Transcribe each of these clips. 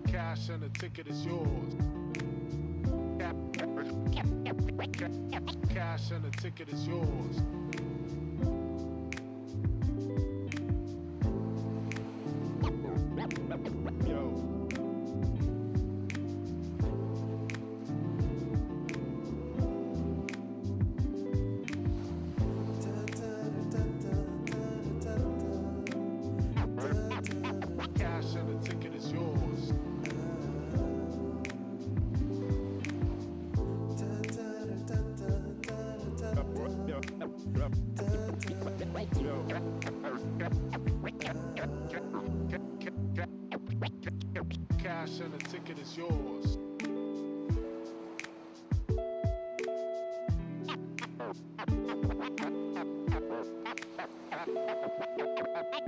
Cash and the ticket is yours. Cash and the ticket is yours. Yo. Cash and the ticket is yours. Cash and the ticket is yours.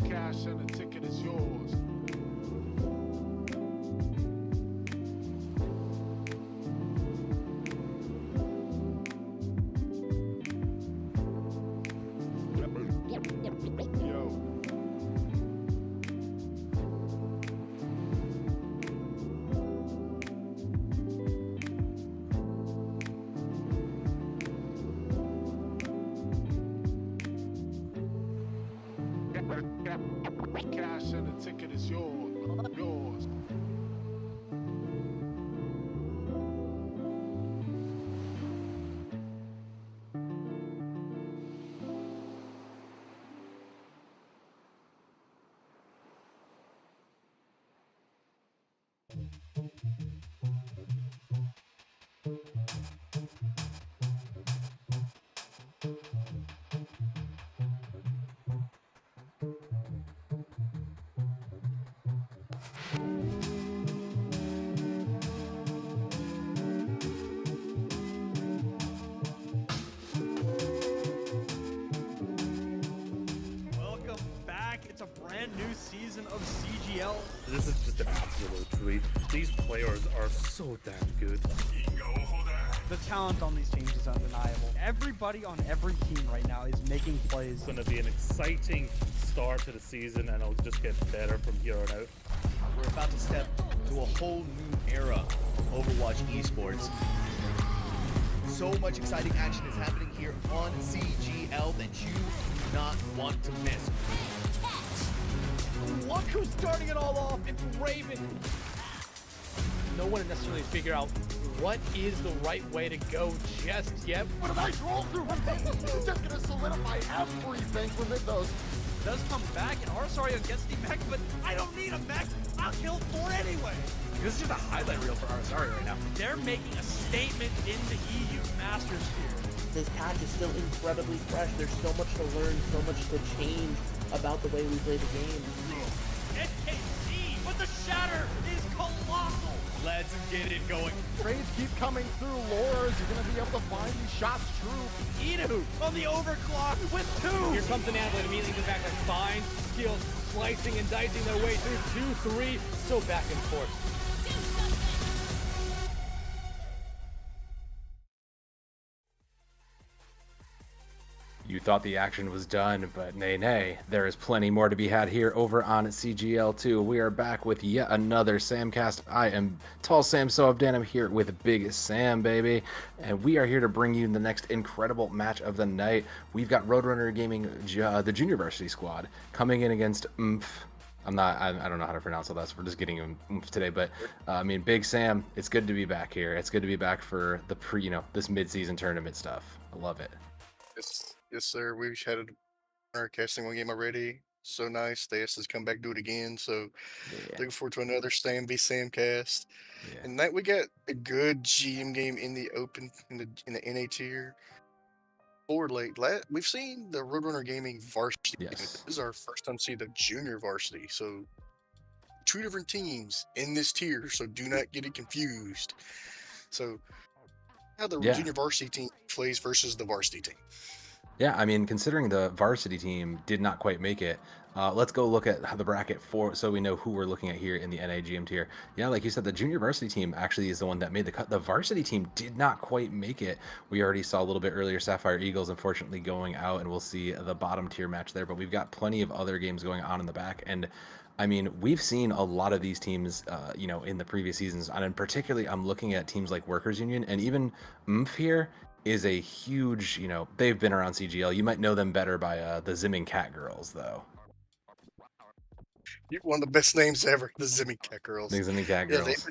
Cash and the ticket is yours. Yo. Cash and the ticket is yours. Welcome back. It's a brand new season of CGL. This is just an absolute treat. These players are so damn good. The talent on these teams is undeniable. Everybody on every team right now is making plays. It's going to be an exciting start to the season, and it'll just get better from here on out. We're about to step to a whole new era of Overwatch esports. So much exciting action is happening here on CGL that you do not want to miss. Look who's starting it all off, it's Raven. No one can necessarily figure out what is the right way to go just yet. What a nice roll through from Peyton. It's just gonna solidify everything for Mythos. Does come back, and Arsario gets the mech, but I don't need a mech. I'll kill 4 anyway. This is just a highlight reel for Arsario right now. They're making a statement in the EU Masters here. This patch is still incredibly fresh. There's so much to learn, so much to change about the way we play the game. NKC, but the shatter is colossal. Let's get it going. Trades keep coming through. Lores, you're gonna be able to find these shots true. Idu on the overclock with 2. Here comes an Ambler immediately to back that fine skills, slicing and dicing their way through 2, 3, so back and forth. You thought the action was done, but nay, there is plenty more to be had here over on CGL2. We are back with yet another Samcast. I am Tall Sam Soavdan. I'm here with Big Sam, baby, and we are here to bring you the next incredible match of the night. We've got Roadrunner Gaming, the Junior Varsity squad, coming in against mmmf. I don't know how to pronounce all that, so we're just getting him today. But I mean, Big Sam, it's good to be back here. It's good to be back for the this mid-season tournament stuff. I love it. Yes, sir. We've had our casting one game already. So nice. They asked us to come back do it again. So looking forward to another Sam v Sam cast. Yeah. And that we got a good GM game in the open in the NA tier. Forward late. We've seen the Roadrunner Gaming varsity. Yes. This is our first time to see the junior varsity. So 2 different teams in this tier. So do not get it confused. So how the junior varsity team plays versus the varsity team. Yeah, I mean, considering the varsity team did not quite make it, let's go look at the bracket for so we know who we're looking at here in the NAGM tier. Yeah, like you said, the junior varsity team actually is the one that made the cut. The varsity team did not quite make it. We already saw a little bit earlier Sapphire Eagles unfortunately going out, and we'll see the bottom tier match there. But we've got plenty of other games going on in the back, and I mean, we've seen a lot of these teams, in the previous seasons, and in particularly, I'm looking at teams like Workers Union and even MMF here is a huge, they've been around CGL. You might know them better by the Zimming Cat Girls, though. One of the best names ever, the Zimmy Cat Girls. The Zimming Cat Yeah, Girls.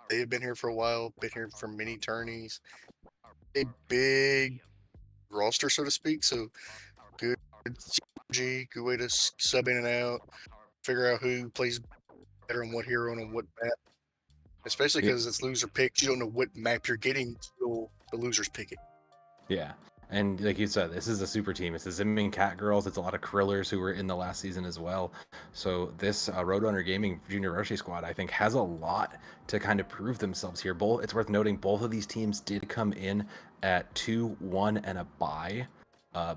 they've been here for a while. Been here for many tourneys. A big roster, so to speak. So good strategy, good way to sub in and out, figure out who plays better on what hero and on what map. Especially Yeah. because it's loser picked. You don't know what map you're getting until the losers pick it. Yeah. And like you said, this is a super team. It's the Zimming Cat Girls. It's a lot of Krillers who were in the last season as well. So this Roadrunner Gaming Junior Varsity squad, I think, has a lot to kind of prove themselves here. It's worth noting both of these teams did come in at 2-1 and a bye.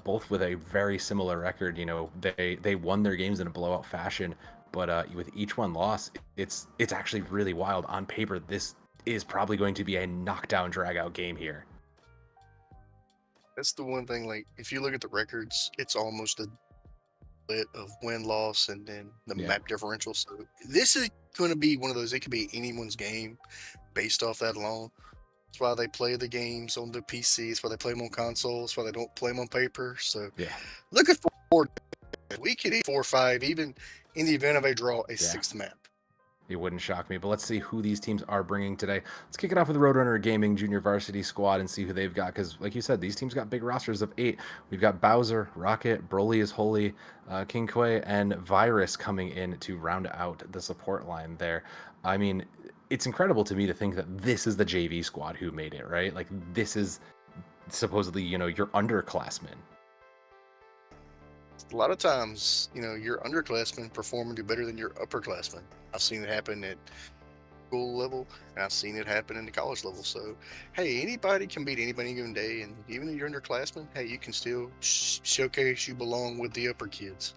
Both with a very similar record. They won their games in a blowout fashion, but with each one loss, it's actually really wild. On paper, this is probably going to be a knockdown, drag-out game here. That's the one thing. Like, if you look at the records, it's almost a split of win-loss and then the map differential. So this is going to be one of those. It could be anyone's game based off that alone. That's why they play the games on the PC. That's why they play them on consoles. That's why they don't play them on paper. So looking forward to it. We could eat 4 or 5, even in the event of a draw, a 6th map. It wouldn't shock me, but let's see who these teams are bringing today. Let's kick it off with the Roadrunner Gaming Junior Varsity squad and see who they've got, because like you said, these teams got big rosters of 8. We've got Bowser, Rocket, Broly is Holy, King Quay, and Virus coming in to round out the support line there. I mean, it's incredible to me to think that this is the JV squad who made it, right? Like, this is supposedly, your underclassmen. A lot of times, your underclassmen perform and do better than your upperclassmen. I've seen it happen at school level, and I've seen it happen in the college level. So, hey, anybody can beat anybody any given day, and even if you're underclassmen, hey, you can still showcase you belong with the upper kids.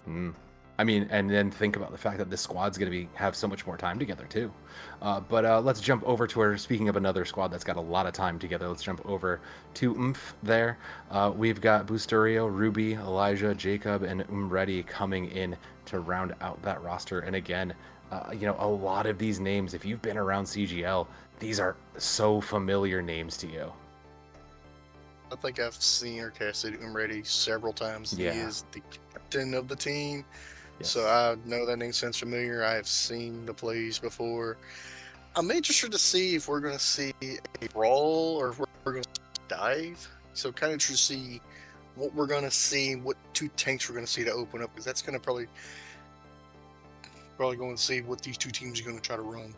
I mean, and then think about the fact that this squad's going to have so much more time together too. But let's jump over to speaking of another squad that's got a lot of time together, let's jump over to MMF there. We've got Boosterio, Ruby, Elijah, Jacob, and Umredi coming in to round out that roster. And again, a lot of these names, if you've been around CGL, these are so familiar names to you. I think I've seen or casted Umredi several times. He is the captain of the team. So I know that name sounds familiar. I have seen the plays before. I'm interested to see if we're going to see a brawl or if we're going to dive. So kind of interested to see what we're going to see, what 2 tanks we're going to see to open up, because that's going to probably going to see what these 2 teams are going to try to run.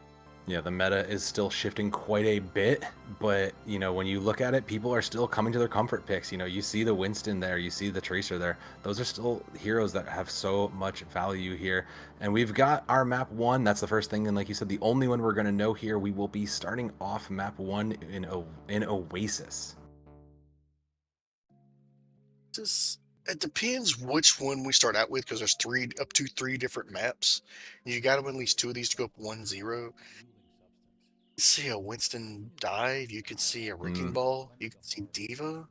Yeah, the meta is still shifting quite a bit, but when you look at it, people are still coming to their comfort picks. You see the Winston there, you see the Tracer there. Those are still heroes that have so much value here. And we've got our map 1. That's the first thing. And like you said, the only one we're going to know here, we will be starting off map 1 in Oasis. It depends which one we start out with, because there's up to 3 different maps. You got to win at least 2 of these to go up 1-0. See a Winston dive, you could see a Wrecking Ball, you could see Diva.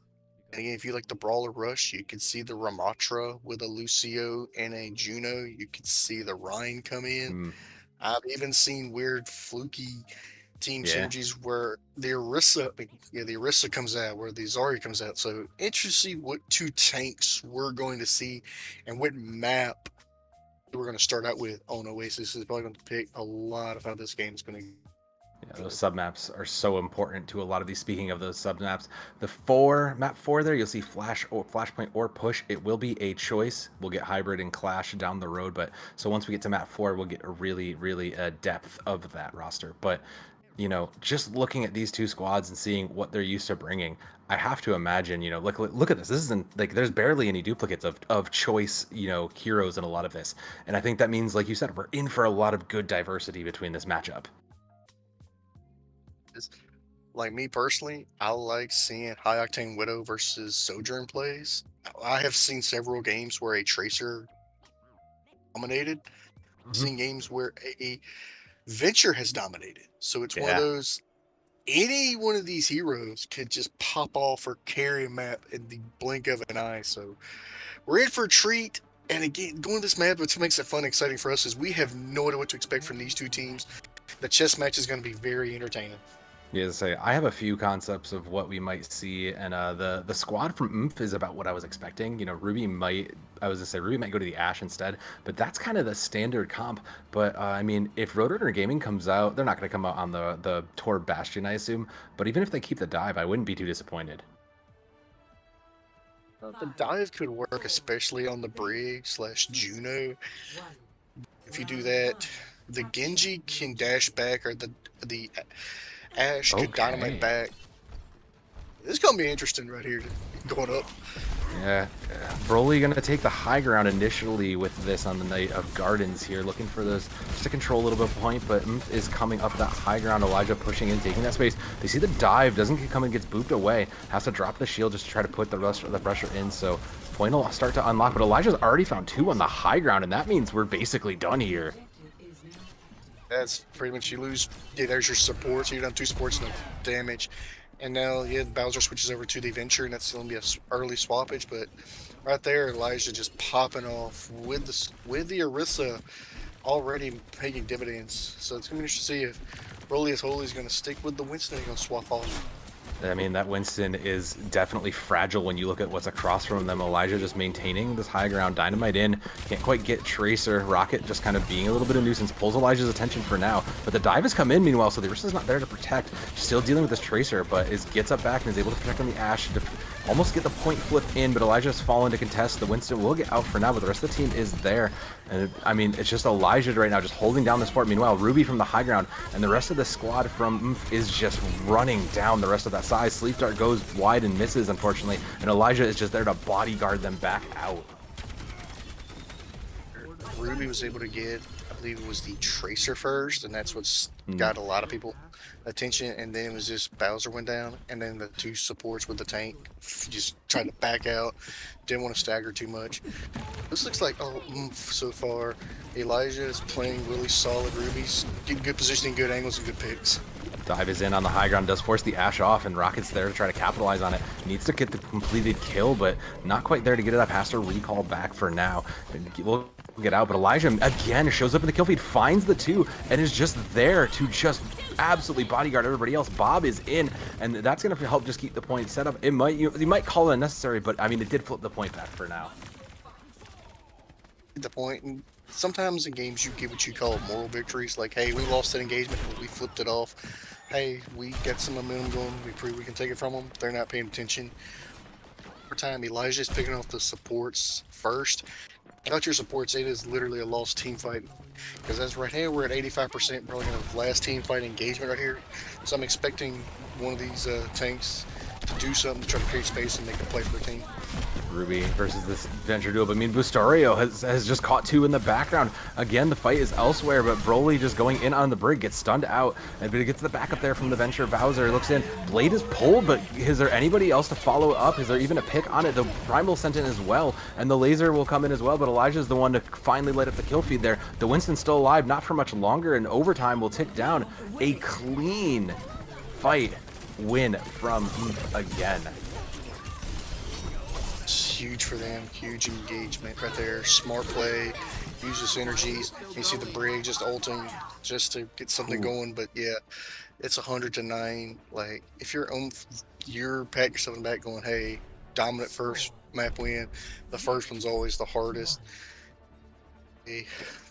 And again, if you like the Brawler Rush, you could see the Ramatra with a Lucio and a Juno. You could see the Rhine come in. I've even seen weird fluky team synergies where the Orisa comes out, where the Zarya comes out. So interesting to see what 2 tanks we're going to see and what map we're going to start out with on Oasis. Is probably going to pick a lot of how this game is going to. Yeah, those submaps are so important to a lot of these. Speaking of those submaps, map 4 there, you'll see Flashpoint or Push. It will be a choice. We'll get Hybrid and Clash down the road, but so once we get to map 4, we'll get a really depth of that roster. But just looking at these 2 squads and seeing what they're used to bringing, I have to imagine, look at this. This isn't like there's barely any duplicates of choice, heroes in a lot of this. And I think that means, like you said, we're in for a lot of good diversity between this matchup. Like me personally, I like seeing High Octane Widow versus Sojourn plays. I have seen several games where a Tracer dominated. Mhm. Seen games where a Venture has dominated. So it's one of Yeah. those. Any one of these heroes could just pop off or carry a map in the blink of an eye. So we're in for a treat. And again, going to this map, what makes it fun and exciting for us is we have no idea what to expect from these two teams. The chess match is going to be very entertaining. Yeah, to say I have a few concepts of what we might see, and the squad from Oomph is about what I was expecting. You know, Ruby might Ruby might go to the Ash instead, but that's kind of the standard comp. But I mean, if Roadrunner Gaming comes out, they're not going to come out on the Tor Bastion, I assume. But even if they keep the dive, I wouldn't be too disappointed. The dive could work, especially on the Brig / Juno. If you do that, the Genji can dash back, or the Ash could dynamite Okay. back. This is gonna be interesting right here, going up. Yeah, Broly gonna take the high ground initially with this on the Night of Gardens here, looking for this just to control a little bit of point, but is coming up that high ground. Elijah pushing in, taking that space. They see the dive, doesn't come and gets booped away. Has to drop the shield just to try to put the rest of the pressure in. So point will start to unlock, but Elijah's already found 2 on the high ground, and that means we're basically done here. That's pretty much, you lose. Yeah, there's your support. So you're down 2 supports, no damage. And now, yeah, Bowser switches over to the Venture, and that's going to be an early swappage. But right there, Elijah just popping off with the Orisa already paying dividends. So it's going to be interesting to see if Broly as Holy is going to stick with the Winston and going to swap off. I mean, that Winston is definitely fragile when you look at what's across from them. Elijah just maintaining this high ground, dynamite in, can't quite get Tracer. Rocket just kind of being a little bit of nuisance, pulls Elijah's attention for now. But the dive has come in meanwhile, so the Orisa's not there to protect. Still dealing with this Tracer, but gets up back and is able to protect on the Ash. Almost get the point flipped in, but Elijah's fallen to contest. The Winston will get out for now, but the rest of the team is there. And I mean, it's just Elijah right now just holding down this fort. Meanwhile, Ruby from the high ground and the rest of the squad from is just running down the rest of that side. Sleep Dart goes wide and misses, unfortunately, and Elijah is just there to bodyguard them back out. Ruby was able to get, I believe it was the Tracer first, and that's what's got a lot of people attention. And then it was just Bowser went down, and then the 2 supports with the tank just tried to back out, didn't want to stagger too much. This looks like so far. Elijah is playing really solid. Ruby's getting good positioning, good angles, and good picks. Dive is in on the high ground, does force the Ash off, and Rocket's there to try to capitalize on it. Needs to get the completed kill, but not quite there to get it up. Has to recall back for now. We'll get out, but Elijah again shows up in the kill feed, finds the 2, and is just there to just absolutely bodyguard everybody else. Bob is in, and that's going to help just keep the point set up. It might, you might call it unnecessary, but I mean, it did flip the point back for now. The point, and sometimes in games you get what you call moral victories, like, hey, we lost that engagement, but we flipped it off. Hey, we got some momentum going, we prove we can take it from them. They're not paying attention. Over time, Elijah's picking off the supports first. Without your supports, it is literally a lost team fight. Because as right here, we're at 85%, probably going to last team fight engagement right here. So I'm expecting one of these tanks to do something to try to create space and make a play for their team. Ruby versus this Venture duo, but I mean, Bustario has just caught 2 in the background. Again, the fight is elsewhere, but Broly just going in on the Brig, gets stunned out, and it gets the backup there from the Venture. Bowser looks in, Blade is pulled, but is there anybody else to follow up? Is there even a pick on it? The Primal sent in as well, and the laser will come in as well, but Elijah's the one to finally light up the kill feed there. The Winston's still alive, not for much longer, and overtime will tick down. A clean fight win from again. Huge for them, huge engagement right there. Smart play, use the synergies. You see the Brig just ulting just to get something going, but yeah, it's 100-9. Like, if you're patting yourself in the back going, hey, dominant first map win. The first one's always the hardest. The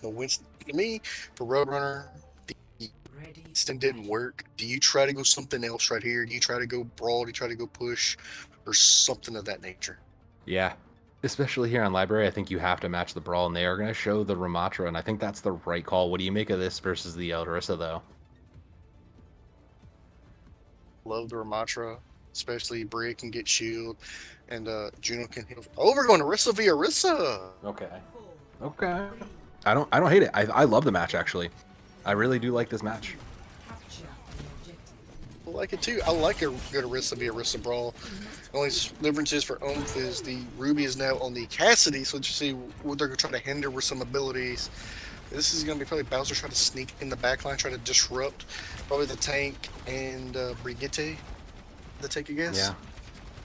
Winston, to me, for Roadrunner, the Winston didn't work. Do you try to go something else right here? Do you try to go brawl? Do you try to go push? Or something of that nature? Yeah, especially here on Library, I think you have to match the brawl, and they are going to show the Ramatra, and I think that's the right call. What do you make of this versus the Orisa, though? Love the Ramatra, especially Brig can get shield, and Juno can heal. Oh, we're going Orisa via Orisa. Okay. I don't hate it. I love the match, actually. I really do like this match. like it too. I like a good Orisa be Orisa brawl. The only difference is for Oomph is the Ruby is now on the Cassidy, so let's just see what they're going to try to hinder with some abilities. This is going to be probably Bowser trying to sneak in the backline, try to disrupt probably the tank and Brigitte, the tank, I guess. Yeah.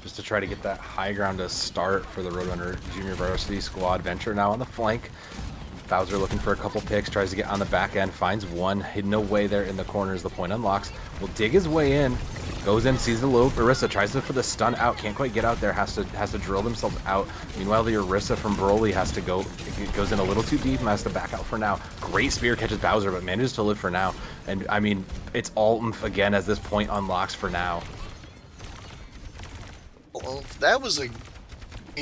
Just to try to get that high ground to start for the Roadrunner Junior Varsity Squad. Venture now on the flank. Bowser looking for a couple picks, tries to get on the back end, finds one hidden away there in the corners. The point unlocks, will dig his way in, goes in, sees the loop. Orisa tries to for the stun out, can't quite get out there, has to drill themselves out. Meanwhile, the Orisa from Broly has to go, it goes in a little too deep and has to back out for now. Great spear catches Bowser, but manages to live for now. And I mean, it's all Oomph again as this point unlocks for now. Well, that was a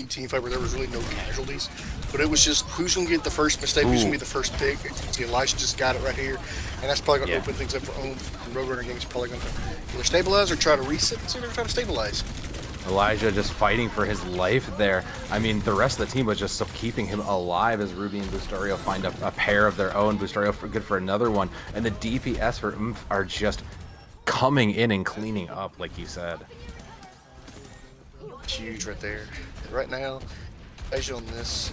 team fight where there was really no casualties, but it was just who's going to get the first mistake, who's going to be the first pick. See, Elijah just got it right here, and that's probably going to open things up for Oomph. And Roadrunner Gaming is probably going to either stabilize or try to reset. See, they're trying to stabilize. Elijah just fighting for his life there. I mean, the rest of the team was just keeping him alive as Ruby and Bustario find a pair of their own. Bustario good for another one, and the DPS for Oomph are just coming in and cleaning up, like you said. Huge right there. Right now, especially on this,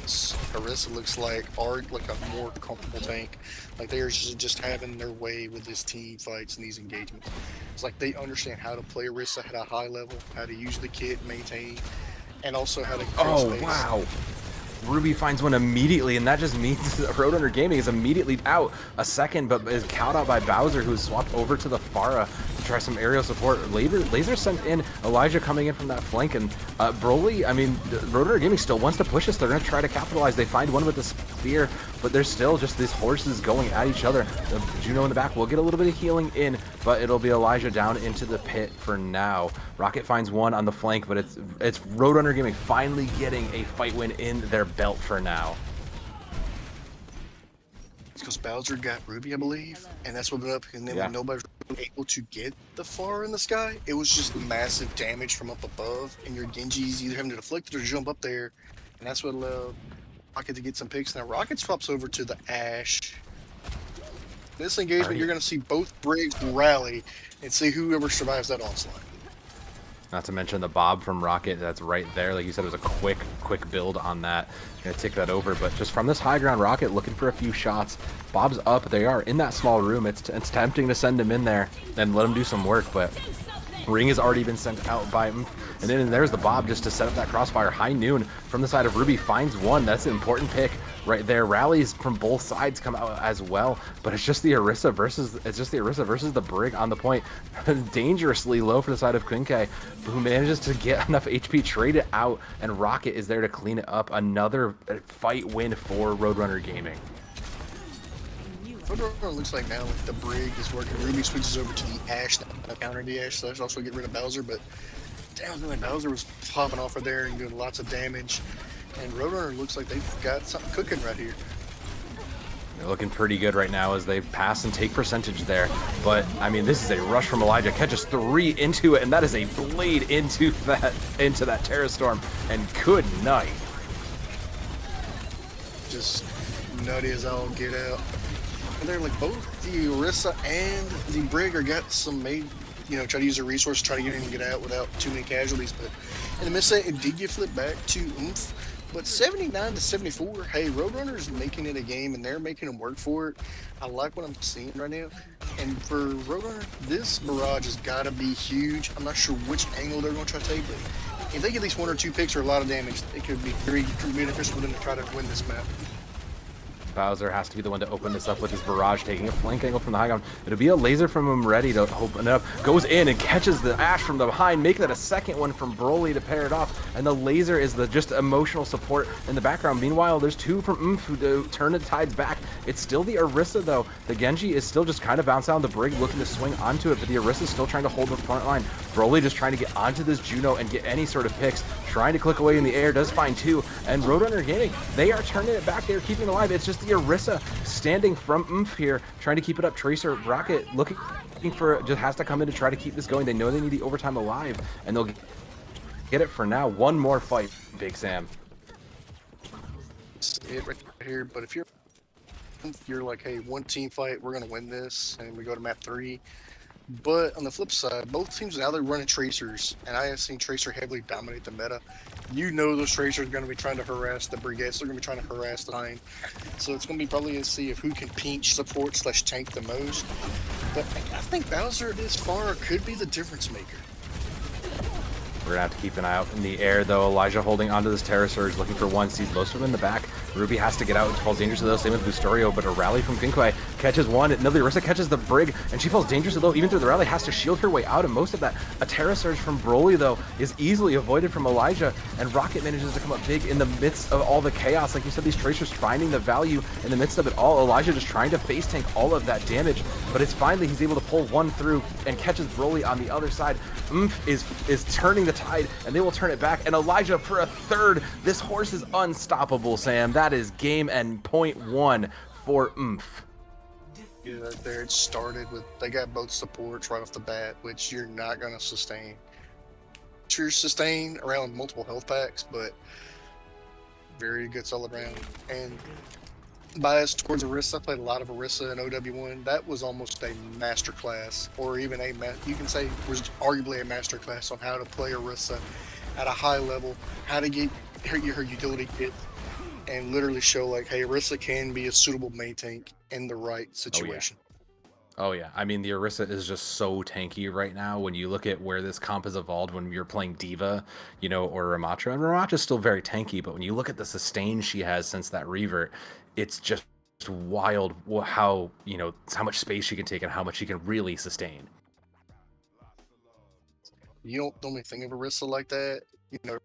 Orisa looks like a more comfortable tank. Like they're just having their way with this team fights and these engagements. It's like they understand how to play Orisa at a high level, how to use the kit, maintain, and also how to create space. Wow. Ruby finds one immediately, and that just means Roadrunner Gaming is immediately out a second, but is cowed out by Bowser, who's swapped over to the Pharah to try some aerial support. Laser sent in, Elijah coming in from that flank, and Broly, I mean, Roadrunner Gaming still wants to push us. They're going to try to capitalize. They find one with the spear, but there's still just these horses going at each other. Juno in the back will get a little bit of healing in, but it'll be Elijah down into the pit for now. Rocket finds one on the flank, but it's Roadrunner Gaming finally getting a fight win in their belt for now. It's because Bowser got Ruby, I believe, and that's what went up. And then when nobody was able to get the far in the sky, it was just massive damage from up above, and your Genji's either having to deflect it or jump up there, and that's what allowed Rocket to get some picks. Now Rocket swaps over to the Ash. This engagement, you're going to see both Briggs rally and see whoever survives that onslaught. Not to mention the Bob from Rocket that's right there. Like you said, it was a quick build on that. Gonna tick that over, but just from this high ground, Rocket looking for a few shots. Bob's up. They are in that small room. It's tempting to send him in there and let him do some work, but Ring has already been sent out by him. And then there's the Bob just to set up that crossfire. High Noon from the side of Ruby finds one. That's an important pick right there. Rallies from both sides come out as well, but it's just the Orisa versus the Brig on the point. Dangerously low for the side of Quinke, who manages to get enough HP traded out, and Rocket is there to clean it up. Another fight win for Roadrunner Gaming. Roadrunner looks like now the Brig is working. Ruby switches over to the Ash to counter the Ash, so that's also get rid of Bowser, but damn, man, Bowser was popping off of there and doing lots of damage. And Roadrunner looks like they've got something cooking right here. They're looking pretty good right now as they pass and take percentage there. But, I mean, this is a rush from Elijah. Catches 3 into it, and that is a blade into that Terror Storm. And good night. Just nutty as all get out. And they're like both the Orisa and the Brig are got some made, try to use a resource, try to get in and get out without too many casualties. But in the mid-set, it did get flipped back to Oomph. But 79 to 74, hey, Roadrunner's making it a game, and they're making them work for it. I like what I'm seeing right now. And for Roadrunner, this barrage has got to be huge. I'm not sure which angle they're going to try to take, but if they get at least 1 or 2 picks or a lot of damage, it could be very beneficial for them to try to win this map. Bowser has to be the one to open this up with his barrage, taking a flank angle from the high ground. It'll be a laser from him ready to open it up. Goes in and catches the Ash from the behind, making that a second one from Broly to pair it off. And the laser is the just emotional support in the background. Meanwhile, there's 2 from Oomph who turn the tides back. It's still the Orisa though. The Genji is still just kind of bouncing out. The Brig looking to swing onto it, but the Orisa is still trying to hold the front line. Broly just trying to get onto this Juno and get any sort of picks. Trying to click away in the air, does find 2. And Roadrunner Gaming, they are turning it back. They are keeping it alive. It's just the Orisa standing from Oomph here, trying to keep it up. Tracer, Rocket looking for, just has to come in to try to keep this going. They know they need the overtime alive, and they'll get it for now. One more fight, Big Sam. It's it right here, but if you're like, hey, one team fight, we're going to win this, and we go to map 3, But on the flip side, both teams now they're running tracers, and I have seen Tracer heavily dominate the meta. You know those tracers are going to be trying to harass the Brigade's, they're going to be trying to harass the Nine. So it's going to be probably to see if who can pinch, support, slash tank the most. But I think Bowser this far could be the difference maker. We're gonna have to keep an eye out in the air, though. Elijah holding onto this Terror Surge, looking for one, sees most of them in the back. Ruby has to get out, falls dangerously low, same with Bustorio, but a rally from Kinkwai catches one. No, the Orisa catches the Brig, and she falls dangerously low, even through the rally, has to shield her way out of most of that. A Terror Surge from Broly, though, is easily avoided from Elijah, and Rocket manages to come up big in the midst of all the chaos. Like you said, these Tracers finding the value in the midst of it all. Elijah just trying to face tank all of that damage, but it's finally, he's able to pull one through and catches Broly on the other side. Is turning the tide, and they will turn it back, and Elijah for a third. This horse is unstoppable, Sam. That is game and point one for Yeah, there it started with, they got both supports right off the bat, which you're not going to sustain. Sure, sustain around multiple health packs, but very good solid round. And bias towards Orisa, I played a lot of Orisa in OW1. That was almost a master class, or even you can say was arguably a master class on how to play Orisa at a high level, how to get her utility kit, and literally show like, hey, Orisa can be a suitable main tank in the right situation. Oh yeah, I mean the Orisa is just so tanky right now. When you look at where this comp has evolved, when you're playing Diva, you know, or Ramattra, and Ramatra's still very tanky, but when you look at the sustain she has since that revert, it's just wild how, you know, how much space she can take and how much she can really sustain. You don't normally think of Orisa like that, you know,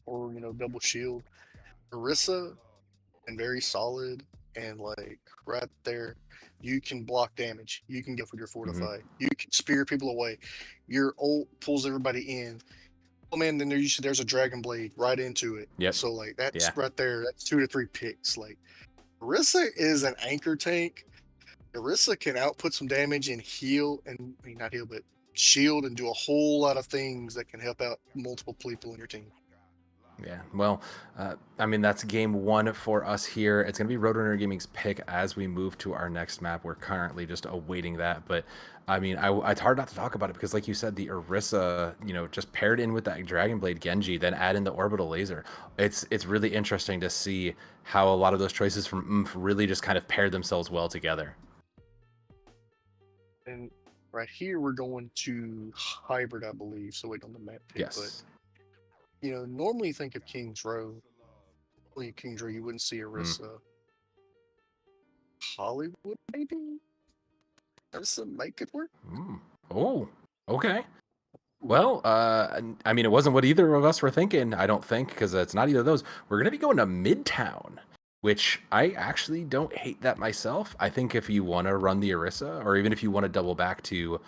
or you know, double shield. Orisa and very solid, and like right there, you can block damage. You can go for your fortify. You can spear people away. Your ult pulls everybody in. Oh man, then there's a Dragon Blade right into it. Yep. So like that's right there. That's 2 to 3 picks. Like Orisa is an anchor tank. Orisa can output some damage and heal, and I mean, not heal, but shield and do a whole lot of things that can help out multiple people in your team. Yeah, well, I mean, that's game one for us here. It's going to be Roadrunner Gaming's pick as we move to our next map. We're currently just awaiting that. But, I mean, it's hard not to talk about it because, like you said, the Orisa, you know, just paired in with that Dragon Blade Genji, then add in the Orbital Laser. It's really interesting to see how a lot of those choices from really just kind of paired themselves well together. And right here, we're going to hybrid, I believe. So wait on the map pick. Yes. But, you know, normally you think of King's Row. Only King's Row, you wouldn't see Orisa. Hollywood, maybe? Orisa make it work? Oh, okay. Well, I mean, it wasn't what either of us were thinking, I don't think, because it's not either of those. We're going to be going to Midtown, which I actually don't hate that myself. I think if you want to run the Orisa, or even if you want to double back to,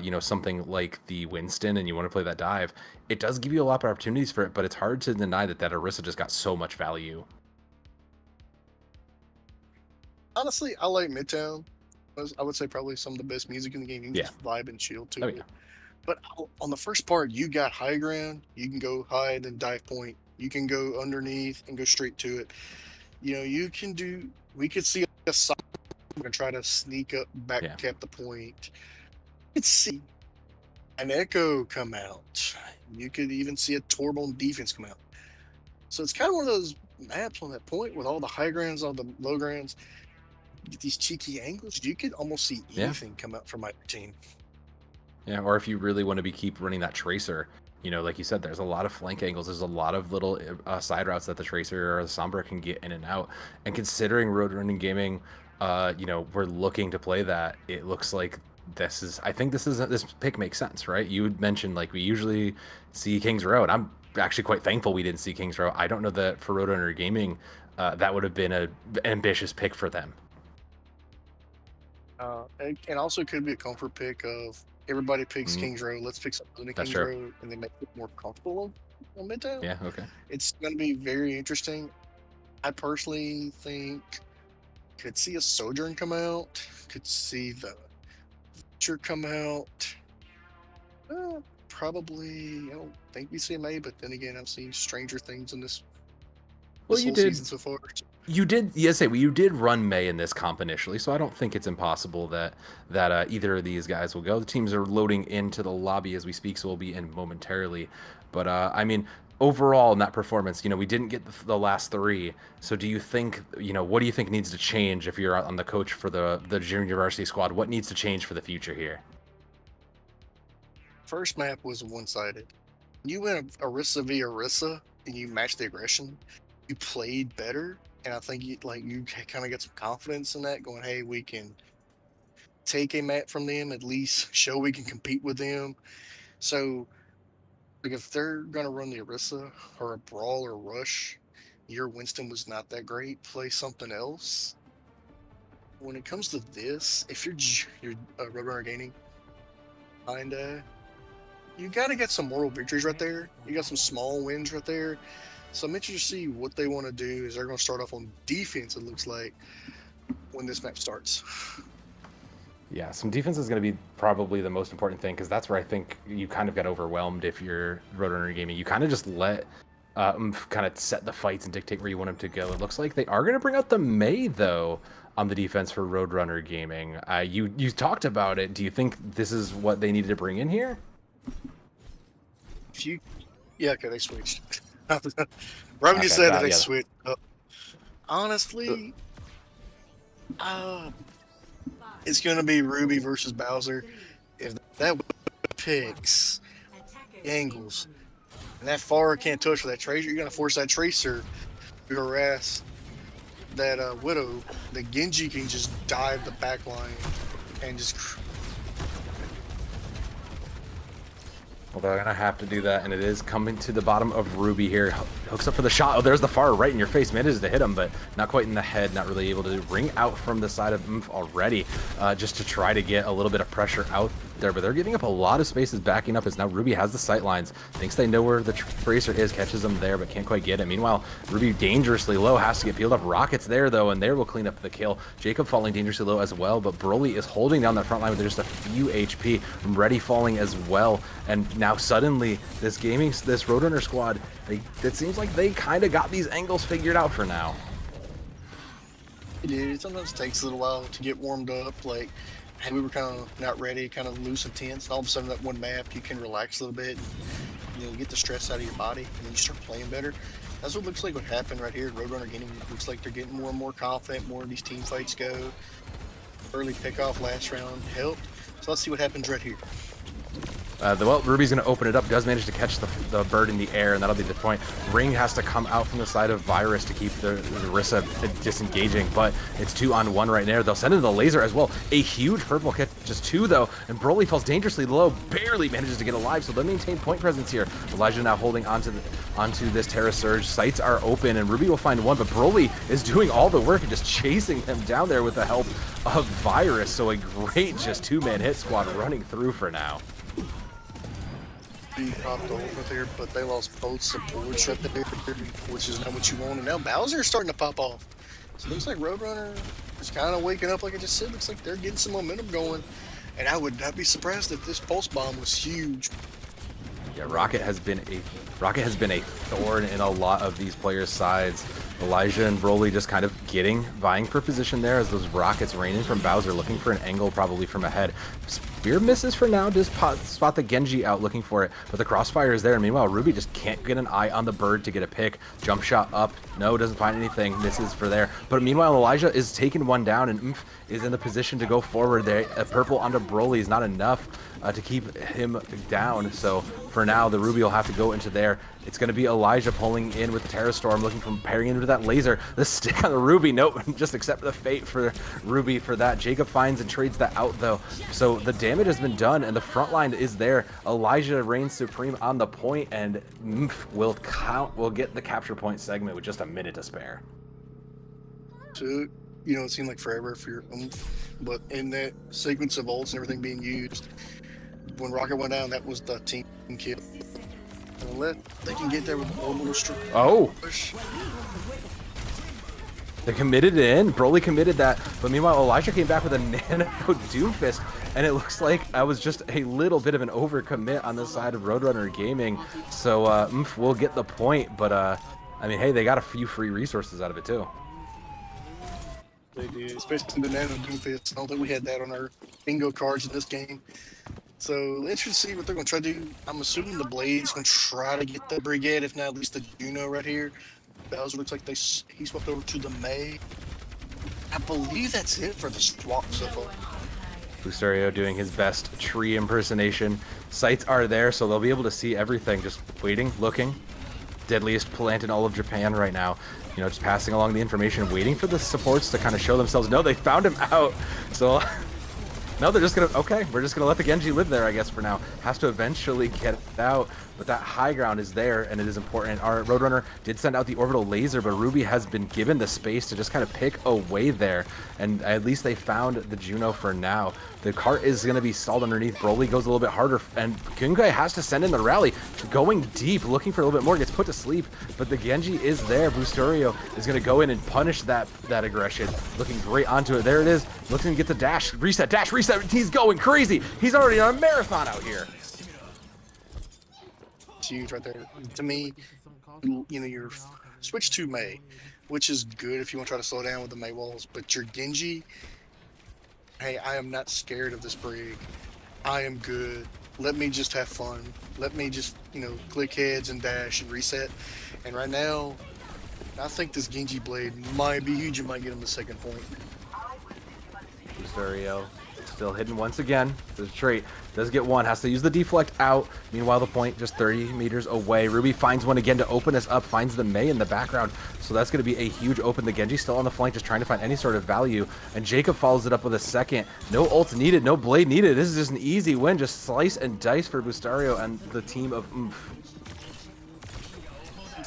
you know, something like the Winston and you want to play that dive, it does give you a lot of opportunities for it, but it's hard to deny that Orisa just got so much value. Honestly, I like Midtown. I would say probably some of the best music in the game. You can just vibe and chill to it. But on the first part, you got high ground. You can go high and then dive point. You can go underneath and go straight to it. You know, you can do. We could see a side and try to sneak up, back cap the point. You could see an Echo come out. You could even see a Torbone defense come out. So it's kind of one of those maps on that point with all the high grounds, all the low grounds. Get these cheeky angles. You could almost see anything come out from my team. Yeah, or if you really want to keep running that Tracer, you know, like you said, there's a lot of flank angles. There's a lot of little side routes that the Tracer or the Sombra can get in and out. And considering Roadrunner Gaming, you know, we're looking to play that, it looks like this pick makes sense, right? You would mention like we usually see King's Row, and I'm actually quite thankful we didn't see King's Row. I don't know that for Roadrunner Gaming, that would have been an ambitious pick for them. And also could be a comfort pick of everybody picks King's Row. Let's pick something in King's Row and then make it more comfortable on Midtown. Yeah, okay. It's going to be very interesting. I personally think could see a Sojourn come out. Could see the Vulture come out. Probably, I don't think we see May, but then again, I've seen stranger things in this Well, this you whole did. season so far. You did, yes, well, you did run May in this comp initially, so I don't think it's impossible that either of these guys will go. The teams are loading into the lobby as we speak, so we'll be in momentarily. But I mean, overall in that performance, we didn't get the last three. So do you think, what do you think needs to change if you're on the coach for the junior varsity squad? What needs to change for the future here? First map was one-sided. You went Orisa v Orisa and you matched the aggression. You played better, and I think you kind of get some confidence in that, going, hey, we can take a map from them, at least show we can compete with them. So, like, if they're gonna run the Orisa or a brawl or rush, your Winston was not that great. Play something else. When it comes to this, if you're Roadrunner Gaming, kinda, you gotta get some moral victories right there. You got some small wins right there. So I'm interested to see what they want to do. Is they're going to start off on defense, it looks like, when this map starts. Yeah, some defense is going to be probably the most important thing, because that's where I think you kind of got overwhelmed if you're Roadrunner Gaming. You kind of just let kind of set the fights and dictate where you want them to go. It looks like they are going to bring out the May, though, on the defense for Roadrunner Gaming. You talked about it. Do you think this is what they needed to bring in here? Yeah, okay, they switched. Robin just said that they switched up. Honestly, it's going to be Ruby versus Bowser. If that picks angles, and that far can't touch for that tracer, you're going to force that tracer to harass that Widow. The Genji can just dive the back line and just... Well, they're going to have to do that, and it is coming to the bottom of Ruby here. Hooks up for the shot. Oh, there's the fire right in your face. Manages to hit him, but not quite in the head. Not really able to ring out from the side of mmmf already, just to try to get a little bit of pressure out there. But they're giving up a lot of spaces backing up as now Ruby has the sight lines. Thinks they know where the tracer is. Catches them there, but can't quite get it. Meanwhile, Ruby dangerously low. Has to get peeled up. Rockets there, though, and there will clean up the kill. Jacob falling dangerously low as well, but Broly is holding down that front line with just a few HP. Ready falling as well. And now suddenly, this Roadrunner squad, it seems like they kind of got these angles figured out for now. It sometimes takes a little while to get warmed up. Like, we were kind of not ready, kind of loose and tense. And all of a sudden, that one map, you can relax a little bit, and, get the stress out of your body, and then you start playing better. That's what looks like what happened right here. Roadrunner Gaming looks like they're getting more and more confident. More of these team fights go. Early pickoff last round helped. So let's see what happens right here. Well, Ruby's going to open it up, does manage to catch the bird in the air, and that'll be the point. Ring has to come out from the side of Virus to keep the Orisa disengaging, but it's 2-on-1 right there. They'll send in the laser as well. A huge purple catches 2, though, and Broly falls dangerously low, barely manages to get alive, so they'll maintain point presence here. Elijah now holding onto this Terra Surge. Sights are open, and Ruby will find one, but Broly is doing all the work and just chasing them down there with the help of Virus, so a great just two-man hit squad running through for now. He popped over there, but they lost both supports right there, which is not what you want. And now Bowser's starting to pop off. So it looks like Roadrunner is kind of waking up, like I just said. Looks like they're getting some momentum going. And I would not be surprised if this pulse bomb was huge. Yeah, Rocket has been a thorn in a lot of these players' sides. Elijah and Broly just kind of vying for position there as those rockets rain in from Bowser, looking for an angle probably from ahead. Spear misses for now, just spot the Genji out looking for it, but the crossfire is there, and meanwhile Ruby just can't get an eye on the bird to get a pick. Jump shot up, no, doesn't find anything, misses for there. But meanwhile Elijah is taking one down, and mmmf is in the position to go forward there. A purple onto Broly is not enough to keep him down, so for now the Ruby will have to go into there. It's going to be Elijah pulling in with the Terra Storm, looking for pairing into that laser. The stick on the Ruby, nope, just accept the fate for Ruby for that. Jacob finds and trades that out, though. So the damage has been done, and the front line is there. Elijah reigns supreme on the point, and will get the capture point segment with just a minute to spare. So, it seemed like forever for your but in that sequence of ults and everything being used, when Rocket went down, that was the team kill. They can get there with a little stroke. Oh! They committed it in. Broly committed that. But meanwhile, Elijah came back with a nano Doomfist. And it looks like I was just a little bit of an overcommit on the side of Roadrunner Gaming. So, we'll get the point. But, I mean, hey, they got a few free resources out of it too. They did, especially the Nano Doomfist. I don't think we had that on our bingo cards in this game. So interesting to see what they're going to try to do. I'm assuming the Blade's going to try to get the Brigade, if not at least the Juno right here. Bowser looks like he swapped over to the May. I believe that's it for the swap so far. Bustario doing his best tree impersonation. Sights are there, so they'll be able to see everything. Just waiting, looking. Deadliest plant in all of Japan right now. You know, just passing along the information, waiting for the supports to kind of show themselves. No, they found him out. So, no, they're just going to, okay, we're just going to let the Genji live there, I guess, for now. Has to eventually get out, but that high ground is there, and it is important. Our Roadrunner did send out the orbital laser, but Ruby has been given the space to just kind of pick away there, and at least they found the Juno for now. The cart is going to be stalled underneath. Broly goes a little bit harder, and Kungai has to send in the rally. Going deep, looking for a little bit more, gets put to sleep, but the Genji is there. Bustario is going to go in and punish that aggression. Looking great onto it. There it is. Looking to get the dash. Reset, dash, reset. He's going crazy. He's already on a marathon out here. It's huge right there. To me, you know, you're switch to May, which is good if you want to try to slow down with the May walls, but your Genji, hey, I am not scared of this brig. I am good. Let me just have fun. Let me just, you know, click heads and dash and reset. And right now, I think this Genji blade might be huge. You might get him the second point. Bustario still hidden once again. The trait does get one, has to use the deflect out. Meanwhile, the point just 30 meters away. Ruby finds one again to open us up, finds the May in the background. So that's going to be a huge open. The Genji still on the flank, just trying to find any sort of value. And Jacob follows it up with a second. No ult needed, no blade needed. This is just an easy win. Just slice and dice for Bustario and the team of mmmf.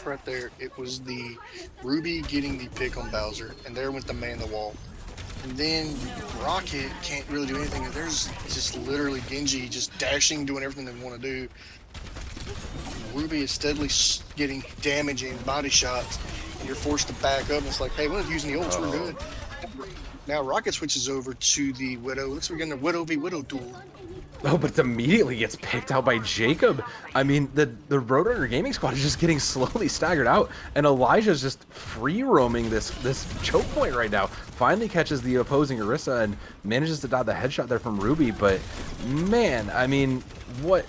Right there, it was the Ruby getting the pick on Bowser, and there went the man the wall. And then Rocket can't really do anything. There's just literally Genji just dashing, doing everything they want to do. Ruby is steadily getting damaging body shots, and you're forced to back up. And it's like, hey, we're not using the ults, we're good. Now Rocket switches over to the Widow. Looks like we're getting a Widow v Widow duel. Oh, but it immediately gets picked out by Jacob. I mean, the Roadrunner Gaming Squad is just getting slowly staggered out, and Elijah's just free roaming this choke point right now. Finally catches the opposing Orisa and manages to dodge the headshot there from Ruby, but man, I mean, what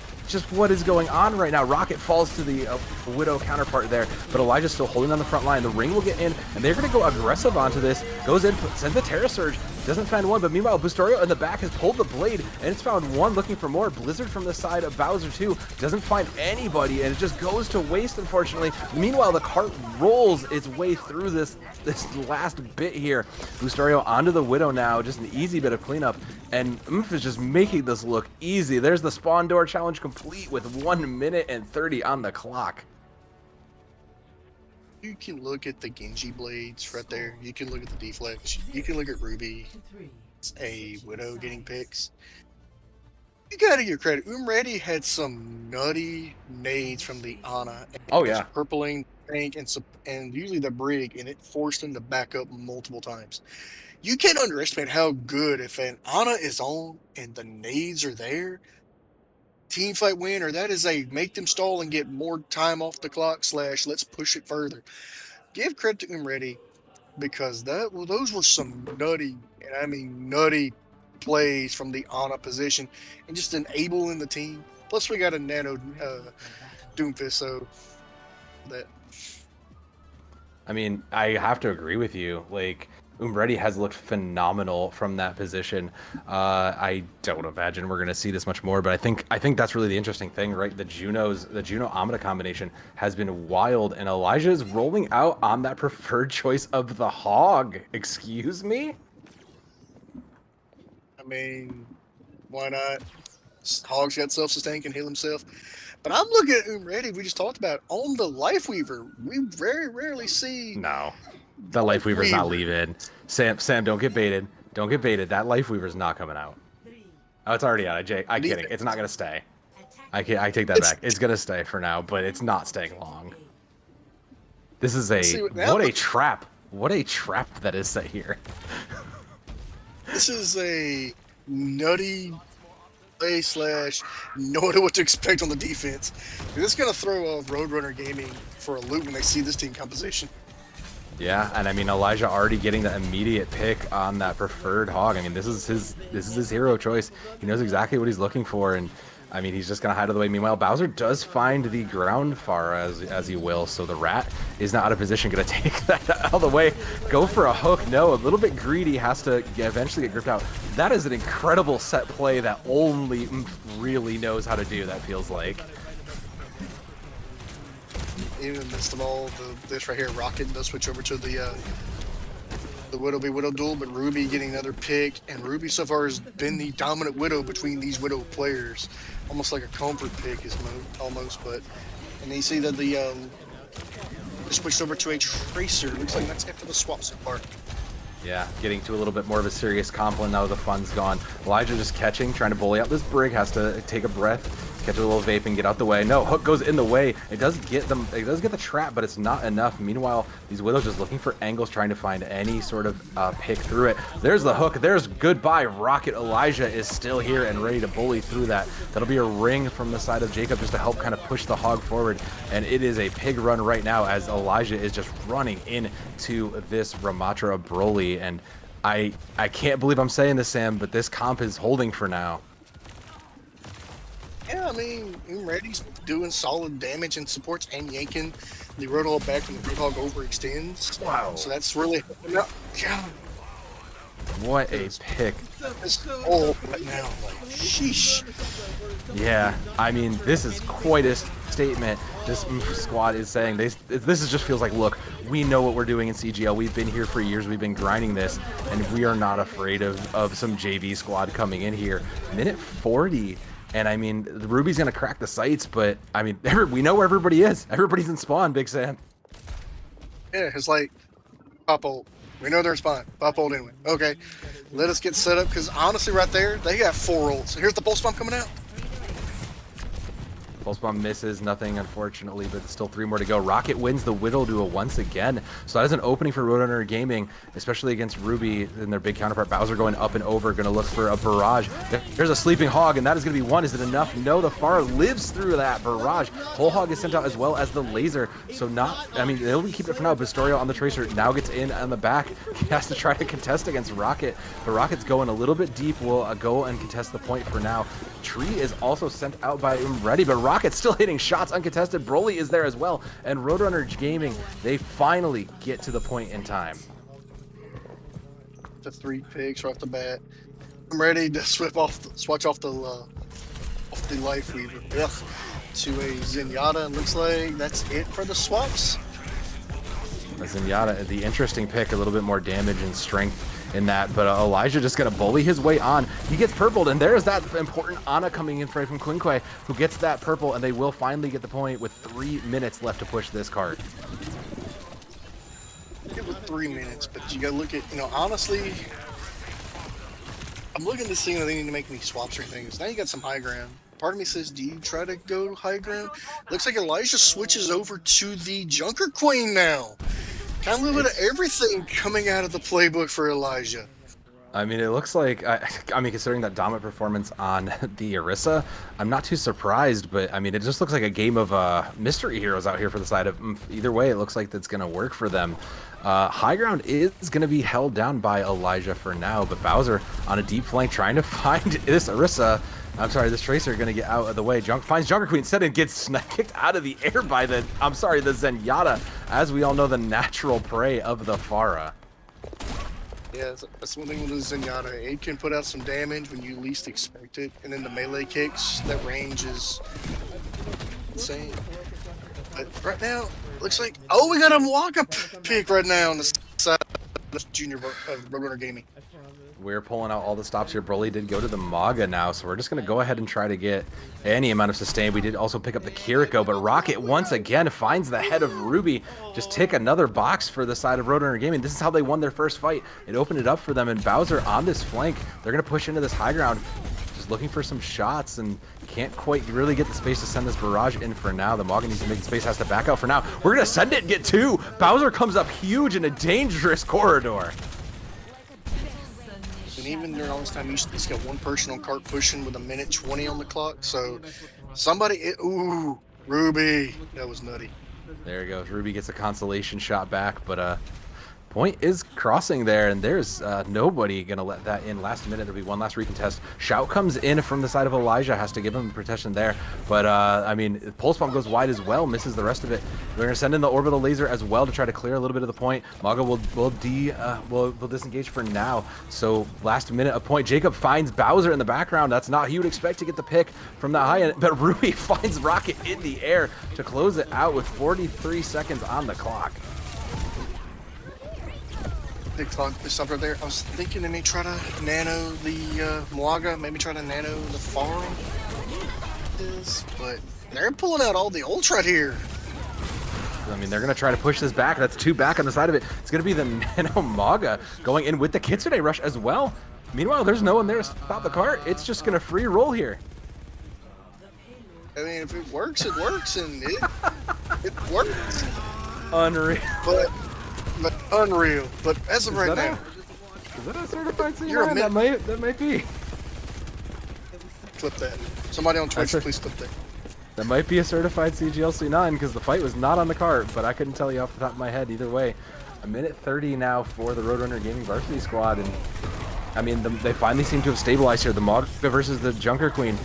is going on right now? Rocket falls to the Widow counterpart there, but Elijah's still holding on the front line. The ring will get in, and they're going to go aggressive onto this. Goes in, sends the Terra Surge, doesn't find one, but meanwhile, Bustario in the back has pulled the blade, and it's found one, looking for more. Blizzard from the side of Bowser too, doesn't find anybody, and it just goes to waste, unfortunately. Meanwhile, the cart rolls its way through this last bit here. Bustario onto the Widow now, just an easy bit of cleanup, and mmmf is just making this look easy. There's the spawn door challenge complete with 1 minute and 30 on the clock. You can look at the Genji blades right there. You can look at the deflex. You can look at Ruby. It's a Widow getting picks. You gotta give credit. Umready had some nutty nades from the Ana. Oh yeah, purpling tank and usually the brig, and it forced them to back up multiple times. You can't underestimate how good if an Ana is on and the nades are there. Team fight win, or that is a make them stall and get more time off the clock / let's push it further. Give credit to Umready because those were some nutty, and I mean nutty plays from the Ana position and just enabling the team. Plus we got a nano Doomfist, so that. I mean, I have to agree with you. Like, Umready has looked phenomenal from that position. I don't imagine we're going to see this much more, but I think that's really the interesting thing, right? The Juno Amida combination has been wild, and Elijah is rolling out on that preferred choice of the Hog. Excuse me? I mean, why not? Hog's got self-sustain, can heal himself. But I'm looking at Umready, we just talked about, on the Life Weaver. We very rarely see... No. The Life Weaver's not leaving. Sam, don't get baited. Don't get baited. That Life Weaver's not coming out. Oh, it's already out. I'm kidding. It's not going to stay. I take that back. It's going to stay for now, but it's not staying long. This is what a trap. What a trap that is set here. This is a nutty play slash knowing what to expect on the defense. This is going to throw off Roadrunner Gaming for a loop when they see this team composition. Yeah, and I mean Elijah already getting the immediate pick on that preferred hog. I mean this is his hero choice. He knows exactly what he's looking for, and I mean he's just gonna hide out of the way. Meanwhile, Bowser does find the ground Pharah as he will, so the rat is not out of position, gonna take that out of the way. Go for a hook. No, a litally bit greedy, has to eventually get gripped out. That is an incredible set play that only really knows how to do, that feels like. Even in the midst of all this right here, Rocket does switch over to the Widow v Widow duel, but Ruby getting another pick, and Ruby so far has been the dominant Widow between these Widow players, almost like a comfort pick is almost. But and you see that the switched over to a Tracer. Looks like that's after the swap so far. Yeah, getting to a little bit more of a serious comp now that the fun's gone. Elijah just catching, trying to bully out this Brig, has to take a breath, catch a little vape and get out the way. No, hook goes in the way. It does get them, it does get the trap, but it's not enough. Meanwhile, these Widows just looking for angles, trying to find any sort of pick through it. There's the hook, there's goodbye Rocket. Elijah is still here and ready to bully through that. That'll be a ring from the side of Jacob just to help kind of push the hog forward. And it is a pig run right now as Elijah is just running into this Ramatra Broly. And I can't believe I'm saying this, Sam, but this comp is holding for now. Yeah, I mean, Reddy's doing solid damage and supports and yanking the Roadhog back when the Roadhog overextends. Wow. So that's really yeah. What a pick. It's all right now. Like, sheesh. Yeah, I mean, this is quite a statement. This squad is saying this just feels like, look, we know what we're doing in CGL. We've been here for years. We've been grinding this, and we are not afraid of some JV squad coming in here. Minute 40. And I mean, the Ruby's gonna crack the sights, but I mean, we know where everybody is. Everybody's in spawn, Big Sam. Yeah, it's like pop ult. We know they're in spawn. Pop ult anyway. Okay, let us get set up because honestly, right there, they got 4 ults. Here's the pulse bomb coming out. Pulse bomb misses, nothing unfortunately, but still 3 more to go. Rocket wins the Whittle duel once again. So that is an opening for Roadrunner Gaming, especially against Ruby and their big counterpart. Bowser going up and over, going to look for a barrage. There's a sleeping hog, and that is going to be 1. Is it enough? No, the Pharah lives through that barrage. Whole hog is sent out as well as the laser. So not, I mean, they'll keep it for now. Pistorio on the Tracer now gets in on the back. He has to try to contest against Rocket, but Rocket's going a little bit deep. Will go and contest the point for now. Tree is also sent out by Ready, but Rocket's still hitting shots uncontested. Broly is there as well, and Roadrunner Gaming, they finally get to the point in time. The 3 picks right off the bat. I'm ready to switch off the Life Weaver to a Zenyatta, and looks like that's it for the swaps. Zenyatta, the interesting pick, a little bit more damage and strength in that, but Elijah just gonna bully his way on. He gets purpled, and there's that important Ana coming in from Quinque, who gets that purple, and they will finally get the point with 3 minutes left to push this card. It was 3 minutes, but you gotta look at, honestly, I'm looking to see if they need to make any swaps or anything. Now you got some high ground. Part of me says, do you try to go high ground? Looks like Elijah switches over to the Junker Queen now. Kind of a little bit of everything coming out of the playbook for Elijah. I mean, it looks like, I mean, considering that dominant performance on the Orisa, I'm not too surprised, but I mean, it just looks like a game of mystery heroes out here for the side of either way. It looks like that's going to work for them. High ground is going to be held down by Elijah for now, but Bowser on a deep flank trying to find this Orisa. I'm sorry, this Tracer going to get out of the way. Finds Junker Queen instead and gets kicked out of the air by the Zenyatta. As we all know, the natural prey of the Pharah. Yeah, that's one thing with the Zenyatta. It can put out some damage when you least expect it, and then the melee kicks, that range is insane. But right now, looks like, oh, we got a Waka pick right now on the side of the junior Roadrunner Gaming. We're pulling out all the stops here. Broly did go to the Maga now, so we're just going to go ahead and try to get any amount of sustain. We did also pick up the Kiriko, but Rocket once again finds the head of Ruby. Just tick another box for the side of Roadrunner Gaming. This is how they won their first fight. It opened it up for them, and Bowser on this flank. They're going to push into this high ground, just looking for some shots, and can't quite really get the space to send this barrage in for now. The Maga needs to make space, has to back out for now. We're going to send it and get 2. Bowser comes up huge in a dangerous corridor. And even during all this time, you just got one person on cart pushing with 1:20 on the clock. So somebody, ooh, Ruby, that was nutty. There he goes. Ruby gets a consolation shot back, but point is crossing there, and there's nobody gonna let that in. Last minute, there'll be one last recontest. Shout comes in from the side of Elijah, has to give him protection there, but I mean, Pulse Bomb goes wide as well, misses the rest of it. We're gonna send in the orbital laser as well to try to clear a little bit of the point. Maga will disengage for now. So last minute, a point. Jacob finds Bowser in the background. That's not who you would expect to get the pick from that high end, but Ruby finds Rocket in the air to close it out with 43 seconds on the clock. Big clock stop right there. I was thinking they may try to nano the Mwaga, maybe try to nano the farm. But they're pulling out all the ultra here. I mean, they're going to try to push this back. That's 2 back on the side of it. It's going to be the Nano Maga going in with the Kitsune Rush as well. Meanwhile, there's no one there to stop the cart. It's just going to free roll here. I mean, if it works, it works, and it works. Unreal. But unreal. But as of right now, is that a certified C9? You're a That might be. Clip that. Somebody on Twitch, That's please clip that. That might be a certified CGL C9 because the fight was not on the cart, but I couldn't tell you off the top of my head either way. 1:30 now for the Roadrunner Gaming varsity squad, and I mean, they finally seem to have stabilized here. The Maga versus the Junker Queen.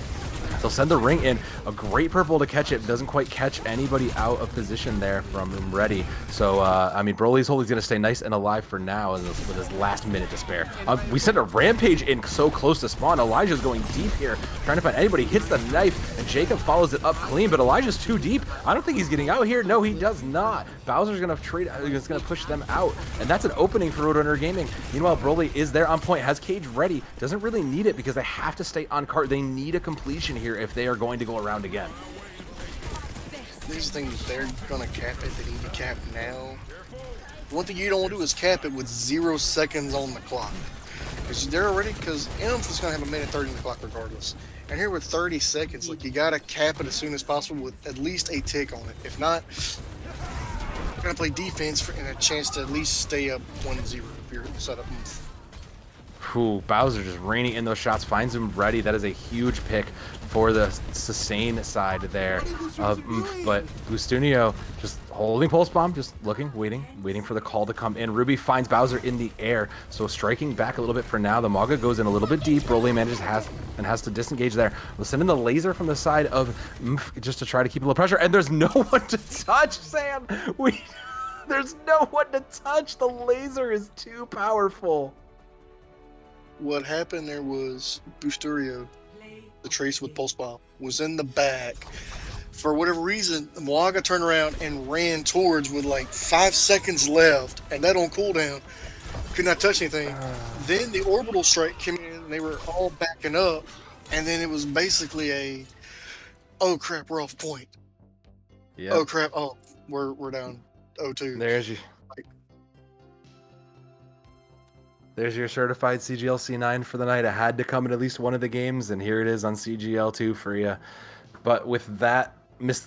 They'll send the ring in. A great purple to catch it. Doesn't quite catch anybody out of position there from Ready. So, I mean, Broly's Holy's going to stay nice and alive for now with his last minute to spare. We sent a Rampage in so close to spawn. Elijah's going deep here, trying to find anybody. Hits the knife, and Jacob follows it up clean, but Elijah's too deep. I don't think he's getting out here. No, he does not. Bowser's going to push them out, and that's an opening for Roadrunner Gaming. Meanwhile, Broly is there on point, has Cage ready. Doesn't really need it because they have to stay on cart. They need a completion here if they are going to go around again. Here's the thing, they're gonna cap it. They need to cap now. One thing you don't want to do is cap it with 0 seconds on the clock. Because Inf is gonna have 1:30 on the clock regardless. And here with 30 seconds, like, you gotta cap it as soon as possible with at least a tick on it. If not, you're gonna play defense and a chance to at least stay up 1-0 if you're set up. Ooh, Bowser just raining in those shots, finds him ready. That is a huge pick for the sustain side there of but Bustunio just holding Pulse Bomb, just looking, waiting for the call to come in. Ruby finds Bowser in the air, so striking back a little bit for now. The Maga goes in a little bit deep. Broly has to disengage there. We'll send in the laser from the side of just to try to keep a little pressure, and there's no one to touch, Sam. There's no one to touch. The laser is too powerful. What happened there was Busturio, the trace with Pulse Bomb, was in the back. For whatever reason, Mwaga turned around and ran towards with like 5 seconds left, and that on cooldown. Could not touch anything. Then the orbital strike came in, and they were all backing up, and then it was basically oh crap, we're off point. Yeah. Oh crap, we're down 0-2. There's your certified CGL C9 for the night. It had to come in at least one of the games, and here it is on CGL 2 for you. But with that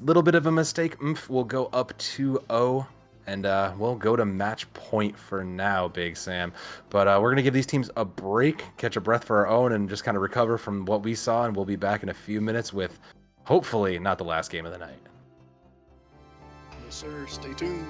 little bit of a mistake, we'll go up 2-0, and we'll go to match point for now, Big Sam. But we're going to give these teams a break, catch a breath for our own, and just kind of recover from what we saw, and we'll be back in a few minutes with, hopefully, not the last game of the night. Yes, sir. Stay tuned.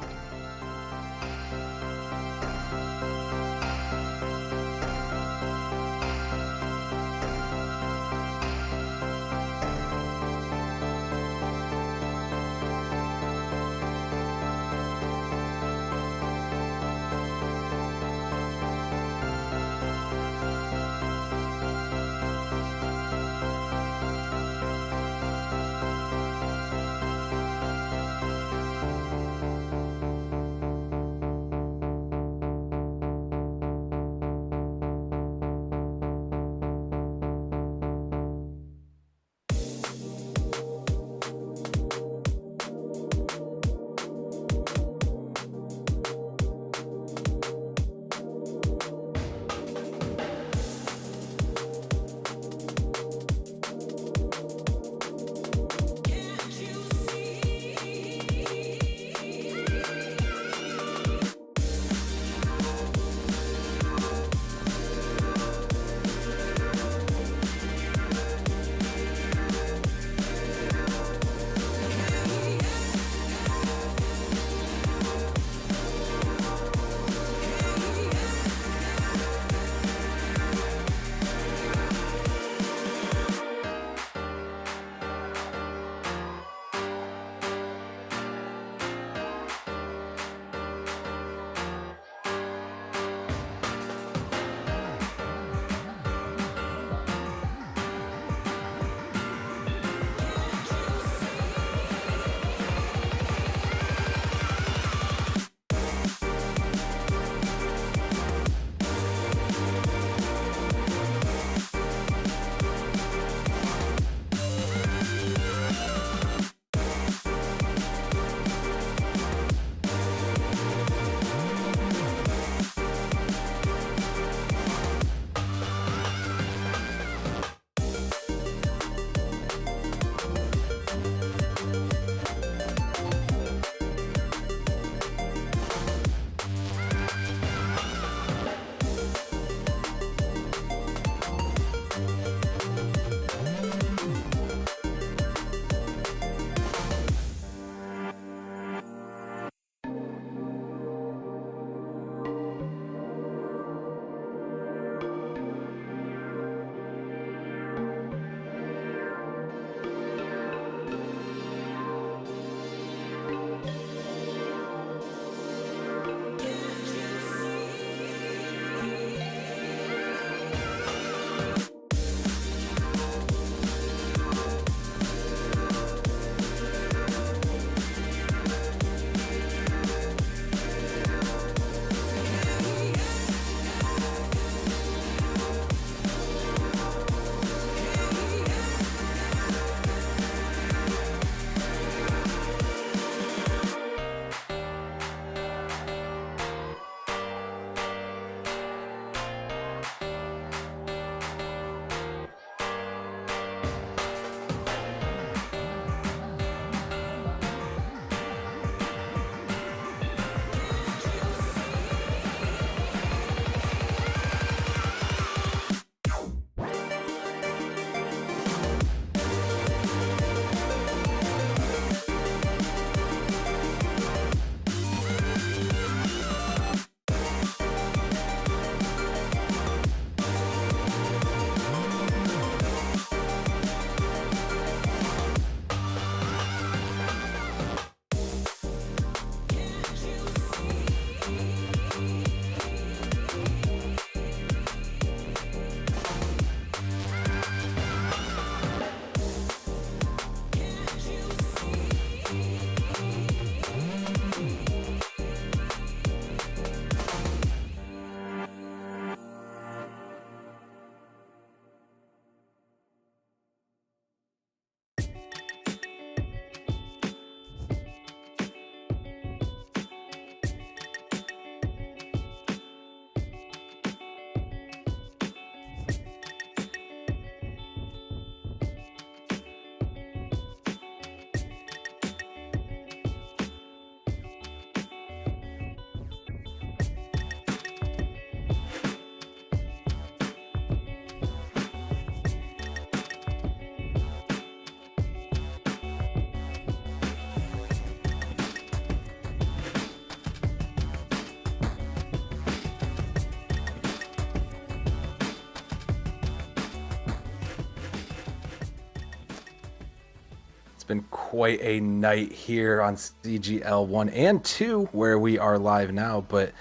It's been quite a night here on CGL 1 and 2, where we are live now. But,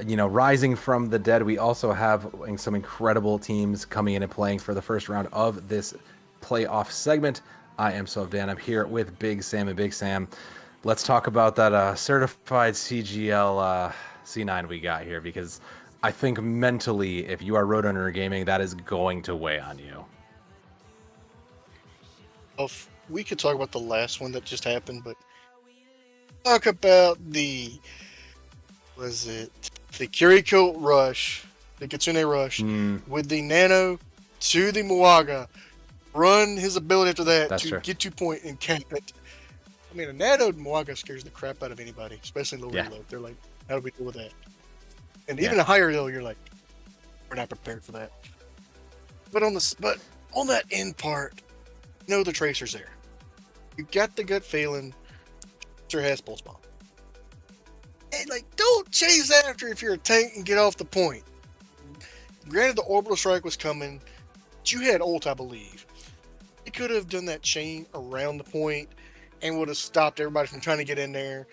you know, rising from the dead, we also have some incredible teams coming in and playing for the first round of this playoff segment. I am Sovdan. I'm here with Big Sam and Big Sam. Let's talk about that certified CGL C9 we got here, because I think mentally, if you are Roadrunner Gaming, that is going to weigh on you. If we could talk about the last one that just happened, but talk about the Kiriko rush, the Kitsune rush with the Nano to the Muaga, run his ability after that get 2 point and cap it. I mean, a Nano Muaga scares the crap out of anybody, especially low reload. They're like, how do we deal with that? And even a higher hill, you're like, we're not prepared for that. But on that end part, you know the Tracer's there. You got the gut feeling Tracer has pulse bomb. And like, don't chase after if you're a tank and get off the point. Granted, the orbital strike was coming, but you had ult, I believe. You could have done that chain around the point and would have stopped everybody from trying to get in there,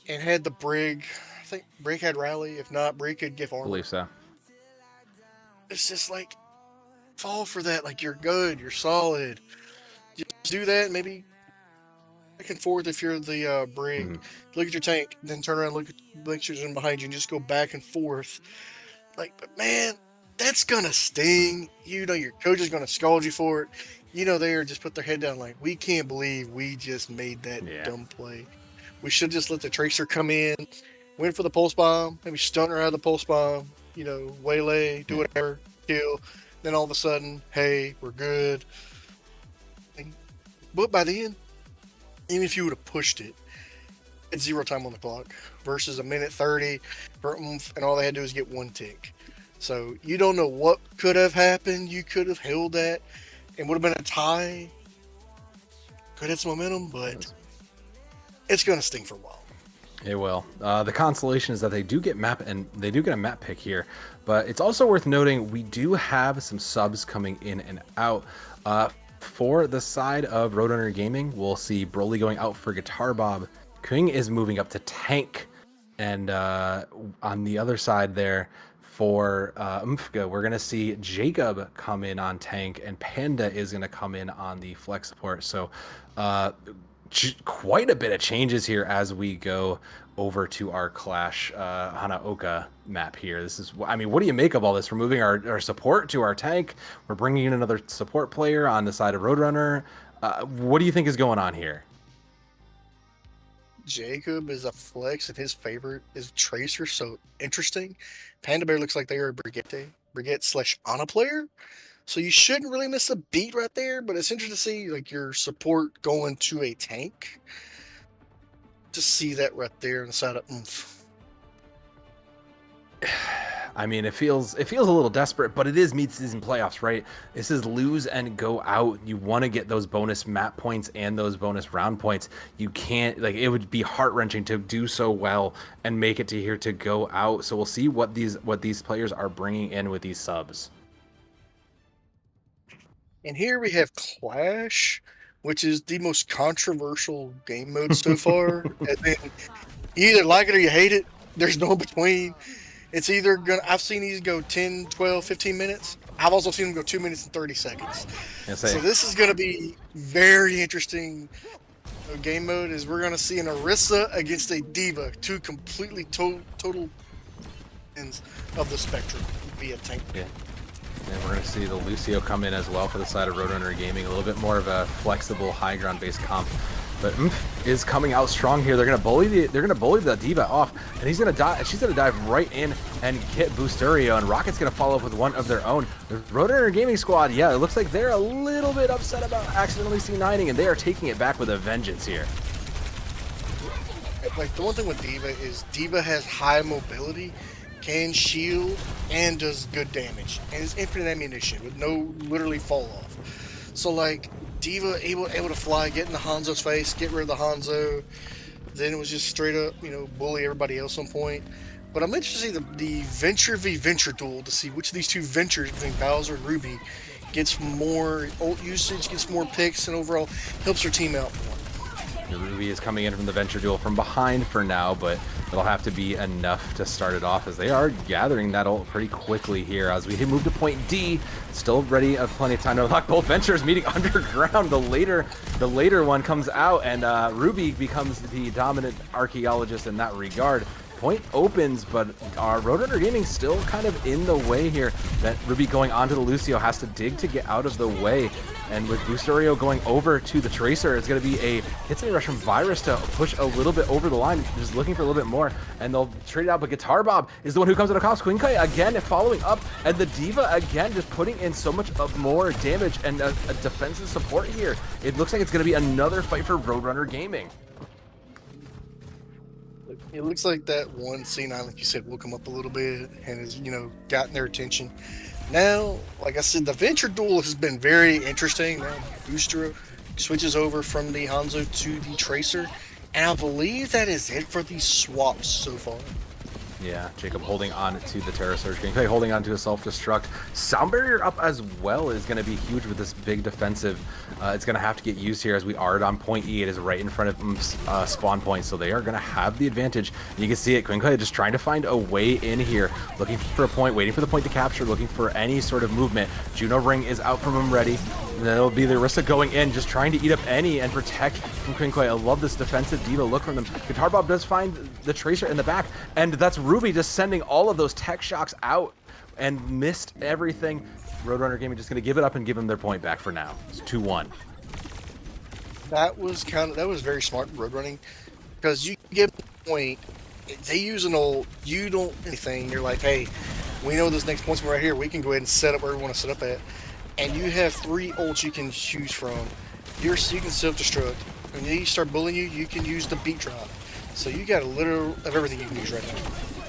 and had the Brig. I think Brig had rally. If not, Brig could give armor. I believe so. It's just like, fall for that. Like, you're good, you're solid. Just do that. Maybe back and forth if you're the Brig. Look at your tank, then turn around, look at who's in behind you, and just go back and forth. Like, but man, that's gonna sting. You know your coach is gonna scold you for it. You know they just put their head down like, we can't believe we just made that dumb play. We should just let the Tracer come in, went for the pulse bomb, maybe stun her out of the pulse bomb, you know, waylay, do whatever, kill. Then all of a sudden, hey, we're good. But by then, even if you would have pushed it, it's 0 time on the clock versus a minute 30 for oomph, and all they had to do is get 1 tick. So you don't know what could have happened. You could have held that and would have been a tie. Could have some momentum, but it's going to sting for a while. It will. The consolation is that they do get a map pick here, but it's also worth noting we do have some subs coming in and out. For the side of Roadrunner Gaming, we'll see Broly going out for Guitar Bob. King is moving up to tank, and on the other side there for mmmfghm, we're gonna see Jacob come in on tank, and Panda is gonna come in on the flex support. So quite a bit of changes here as we go over to our Clash Hanaoka map here. This is, I mean, what do you make of all this? We're moving our support to our tank. We're bringing in another support player on the side of Roadrunner. What do you think is going on here? Jacob is a flex, and his favorite is Tracer, so interesting. Panda Bear looks like they are a Brigitte/Ana player, so you shouldn't really miss a beat right there, but it's interesting to see like your support going to a tank. To see that right there on the side of oomph. I mean, it feels a little desperate, but it is mid-season playoffs, right? This is lose and go out. You want to get those bonus map points and those bonus round points. You can't, like, it would be heart-wrenching to do so well and make it to here to go out. So we'll see what these players are bringing in with these subs. And here we have Clash, which is the most controversial game mode so far. And then you either like it or you hate it. There's no in between. It's either I've seen these go 10, 12, 15 minutes. I've also seen them go 2 minutes and 30 seconds. So this is going to be very interesting game mode, is we're going to see an Orisa against a D.Va, two completely total ends of the spectrum via tank. Yeah. And we're going to see the Lucio come in as well for the side of Roadrunner Gaming. A little bit more of a flexible, high ground based comp. But is coming out strong here. They're going to bully the D.Va off, and he's going to die. She's going to dive right in and hit Boosterio, and Rocket's going to follow up with one of their own. The Roadrunner Gaming squad, yeah, it looks like they're a little bit upset about accidentally C9ing, and they are taking it back with a vengeance here. Like, the one thing with D.Va is D.Va has high mobility, can shield, and does good damage, and it's infinite ammunition with no literally fall off. So like, D.Va able to fly, get in the Hanzo's face, get rid of the Hanzo. Then it was just straight up, you know, bully everybody else on point. But I'm interested to see the Venture v Venture duel to see which of these two Ventures between Bowser and Ruby gets more ult usage, gets more picks, and overall helps her team out more. Ruby is coming in from the Venture duel from behind for now, but it'll have to be enough to start it off as they are gathering that ult pretty quickly here as we move to point D. Still ready, plenty of time to unlock both Ventures meeting underground. The later one comes out, and Ruby becomes the dominant archaeologist in that regard. Point opens, but Roadrunner Gaming still kind of in the way here. That Ruby going onto the Lucio has to dig to get out of the way. And with Busterio going over to the Tracer, it's going to be a hit-setting rush from Virus to push a little bit over the line, just looking for a little bit more. And they'll trade it out, but Guitar Bob is the one who comes out of cops. Quinkai again following up, and the Diva again just putting in so much of more damage and a defensive support here. It looks like it's going to be another fight for Roadrunner Gaming. It looks like that one C9, like you said, will come up a little bit and has, gotten their attention. Now, like I said, the Venture duel has been very interesting. Now, Booster switches over from the Hanzo to the Tracer, and I believe that is it for these swaps so far. Yeah, Jacob holding on to the Terra Surge, Quinkai holding on to a self-destruct. Sound barrier up as well is going to be huge with this big defensive. It's going to have to get used here as we are on point E. It is right in front of spawn point, so they are going to have the advantage. And you can see it, Quinkai just trying to find a way in here, looking for a point, waiting for the point to capture, looking for any sort of movement. Juno Ring is out from him ready. And then it'll be the Orisa going in, just trying to eat up any and protect from Quinkai. I love this defensive Diva look from them. Guitar Bob does find the Tracer in the back, and that's Ruby just sending all of those tech shocks out and missed everything. Roadrunner Gaming just going to give it up and give them their point back for now. It's 2-1. That was very smart roadrunning, because you get the point. They use an ult, you don't anything. You're like, hey, we know this next point's right here. We can go ahead and set up where we want to set up at. And you have 3 ults you can choose from. You can self-destruct. When they start bullying you, you can use the beat drop. So you got a little of everything you can use right now.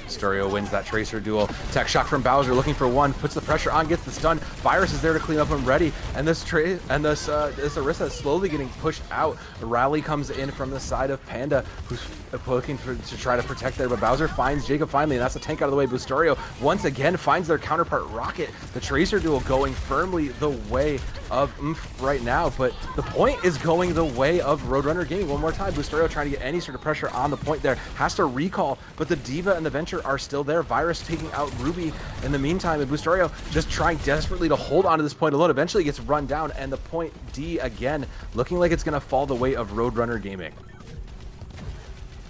Busterio wins that Tracer duel. Tech shock from Bowser, looking for one, puts the pressure on, gets the stun. Virus is there to clean up and ready, and this Orisa is slowly getting pushed out. A rally comes in from the side of Panda, who's looking to try to protect there, but Bowser finds Jacob finally, and that's a tank out of the way. Busterio once again finds their counterpart Rocket. The Tracer duel going firmly the way of right now, but the point is going the way of Roadrunner Gaming one more time. Busterio trying to get any sort of pressure on the point there, has to recall, but the Diva and the Venture are still there. Virus taking out Ruby in the meantime, and Busterio just trying desperately to hold on to this point alone. Eventually gets run down, and the point D again looking like it's going to fall the way of Roadrunner Gaming.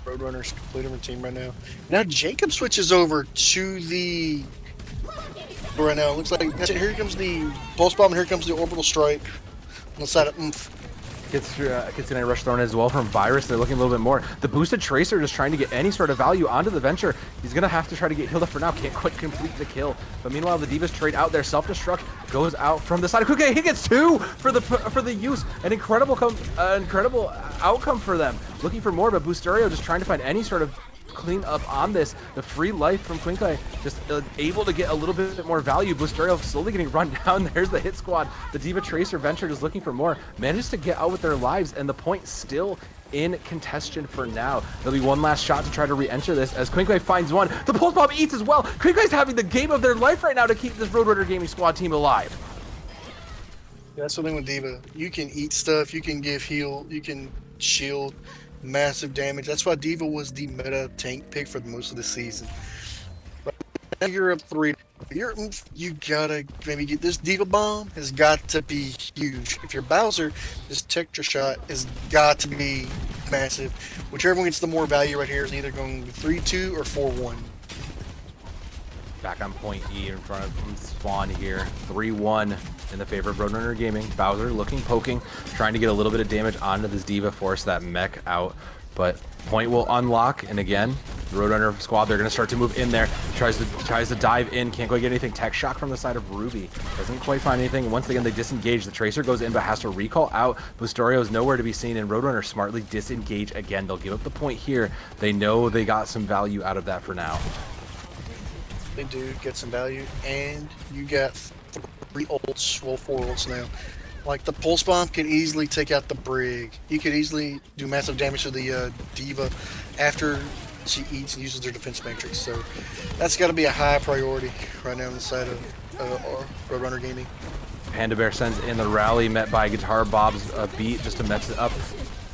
Roadrunner's a completely different team right now. Now Jacob switches over to the right now. It looks like here comes the Pulse Bomb, and here comes the Orbital Strike on the side of Oomph. Gets in a rush thrown as well from Virus. They're looking a little bit more. The boosted Tracer just trying to get any sort of value onto the Venture. He's going to have to try to get healed up for now. Can't quite complete the kill. But meanwhile, the Divas trade out there. Self-destruct goes out from the side of Kuke. He gets 2 for the use. An incredible outcome for them. Looking for more, but Busterio just trying to find any sort of clean up on this. The free life from Quinkai just able to get a little bit more value. Busterio slowly getting run down. There's the hit squad. The Diva Tracer Venture just looking for more. Manages to get out with their lives, and the point still in contention for now. There'll be one last shot to try to re-enter this as Quinkai finds one. The Pulse Bomb eats as well. Quinkai's having the game of their life right now to keep this Roadrunner Gaming squad team alive. That's something with Diva. You can eat stuff, you can give heal, you can shield, massive damage. That's why Diva was the meta tank pick for most of the season. But now you're up 3. You gotta maybe get this Diva Bomb has got to be huge. If you're Bowser, this Tectra shot has got to be massive. Whichever one gets the more value right here is either going to be 3-2 or 4-1. Back on point E in front of Spawn here. 3-1 in the favor of Roadrunner Gaming. Bowser looking, poking, trying to get a little bit of damage onto this Diva, force that mech out. But point will unlock, and again, the Roadrunner squad, they're going to start to move in there. Tries to dive in, can't quite get anything. Tech shock from the side of Ruby. Doesn't quite find anything. Once again, they disengage. The Tracer goes in, but has to recall out. Busterio is nowhere to be seen, and Roadrunner smartly disengage again. They'll give up the point here. They know they got some value out of that for now. They do get some value, and you got 3 ults, well 4 ults now. Like the Pulse Bomb can easily take out the Brig. You could easily do massive damage to the Diva after she eats and uses their defense matrix. So that's got to be a high priority right now on the side of Roadrunner Gaming. Panda Bear sends in the rally, met by Guitar Bob's beat just to mess it up.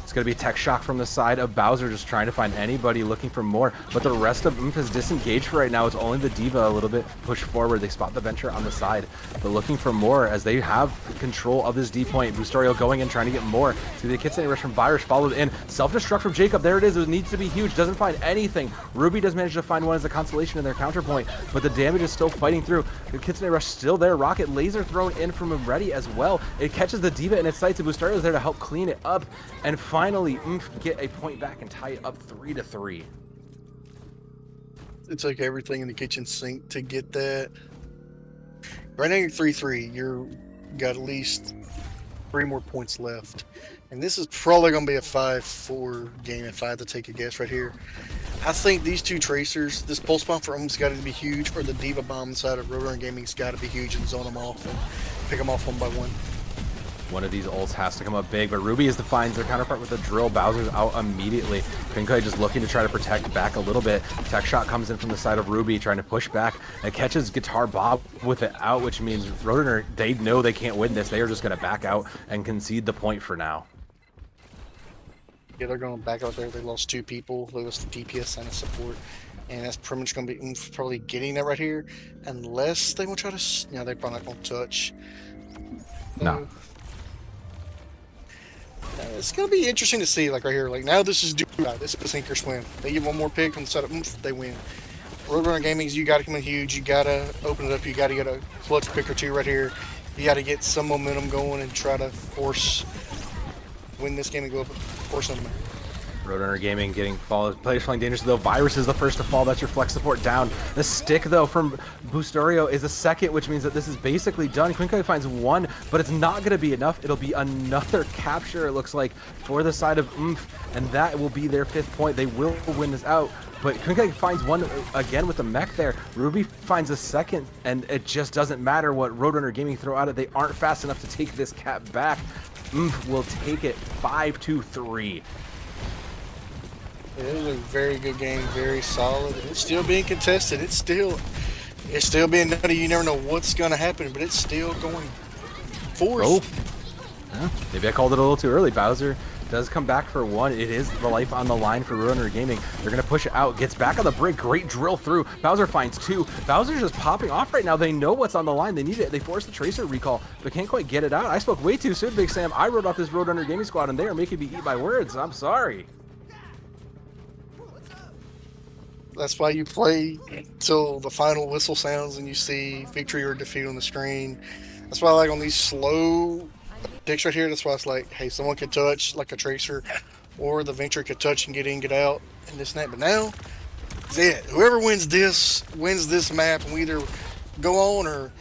It's going to be tech shock from the side of Bowser, just trying to find anybody looking for more. But the rest of Oomph is disengaged for right now. It's only the Diva a little bit pushed forward. They spot the Venture on the side, but looking for more as they have control of this D point. Boostorio going in, trying to get more. See the Kitsune Rush from Virus followed in. Self-destruct from Jacob. There it is. It needs to be huge. Doesn't find anything. Ruby does manage to find one as a consolation in their counterpoint, but the damage is still fighting through. The Kitsune Rush still there. Rocket laser thrown in from him ready as well. It catches the Diva in its sights, and Boostorio is there to help clean it up. And finally, Oomph get a point back and tie it up 3-3. It took everything in the kitchen sink to get that. Right now you're 3-3. You're got at least 3 more points left. And this is probably going to be a 5-4 game if I had to take a guess right here. I think these two tracers, this pulse bomb for Oomp's got to be huge, or the Diva bomb inside of Roadrunner Gaming's got to be huge and zone them off and pick them off one by one. One of these ults has to come up big, but Ruby finds their counterpart with a drill. Bowser's out immediately. Pinkai just looking to try to protect back a little bit. Tech shot comes in from the side of Ruby, trying to push back, and catches Guitar Bob with it out, which means Roadrunner, they know they can't win this. They are just going to back out and concede the point for now. Yeah, they're going back out there. They lost 2 people. They lost the DPS and a support. And that's pretty much going to be Oomph probably getting that right here. Unless they want to try to... Yeah, they're probably not going to touch. No. It's going to be interesting to see, like right here. Like now this is this is sink or swim. They get one more pick on the side of Oomph, they win. Roadrunner Gaming's, you got to come in huge. You got to open it up. You got to get a clutch pick or 2 right here. You got to get some momentum going and try to win this game and go up or something. Roadrunner Gaming getting players falling dangerously though. Virus is the first to fall. That's your flex support down. The stick though from Boostorio is a second, which means that this is basically done. Quinkai finds 1, but it's not going to be enough. It'll be another capture, it looks like, for the side of Oomph, and that will be their 5th point. They will win this out. But Quinkai finds 1 again with the mech there. Ruby finds a 2nd, and it just doesn't matter what Roadrunner Gaming throw at it. They aren't fast enough to take this cap back. Oomph will take it 5-3. It was a very good game, very solid. It's still being contested. It's still being nutty. You never know what's going to happen, but it's still going force. Oh, yeah, maybe I called it a little too early. Bowser does come back for 1. It is the life on the line for Roadrunner Gaming. They're going to push it out. Gets back on the brick. Great drill through. Bowser finds 2. Bowser's just popping off right now. They know what's on the line. They need it. They force the Tracer recall, but can't quite get it out. I spoke way too soon, Big Sam. I wrote off this Roadrunner Gaming squad, and they are making me eat my words. I'm sorry. That's why you play till the final whistle sounds and you see victory or defeat on the screen. That's why I like on these slow dicks right here. That's why it's like, hey, someone could touch like a Tracer, or the Venture could touch and get in, get out, and this and that. But now, it's it. Whoever wins this map, and we either go on or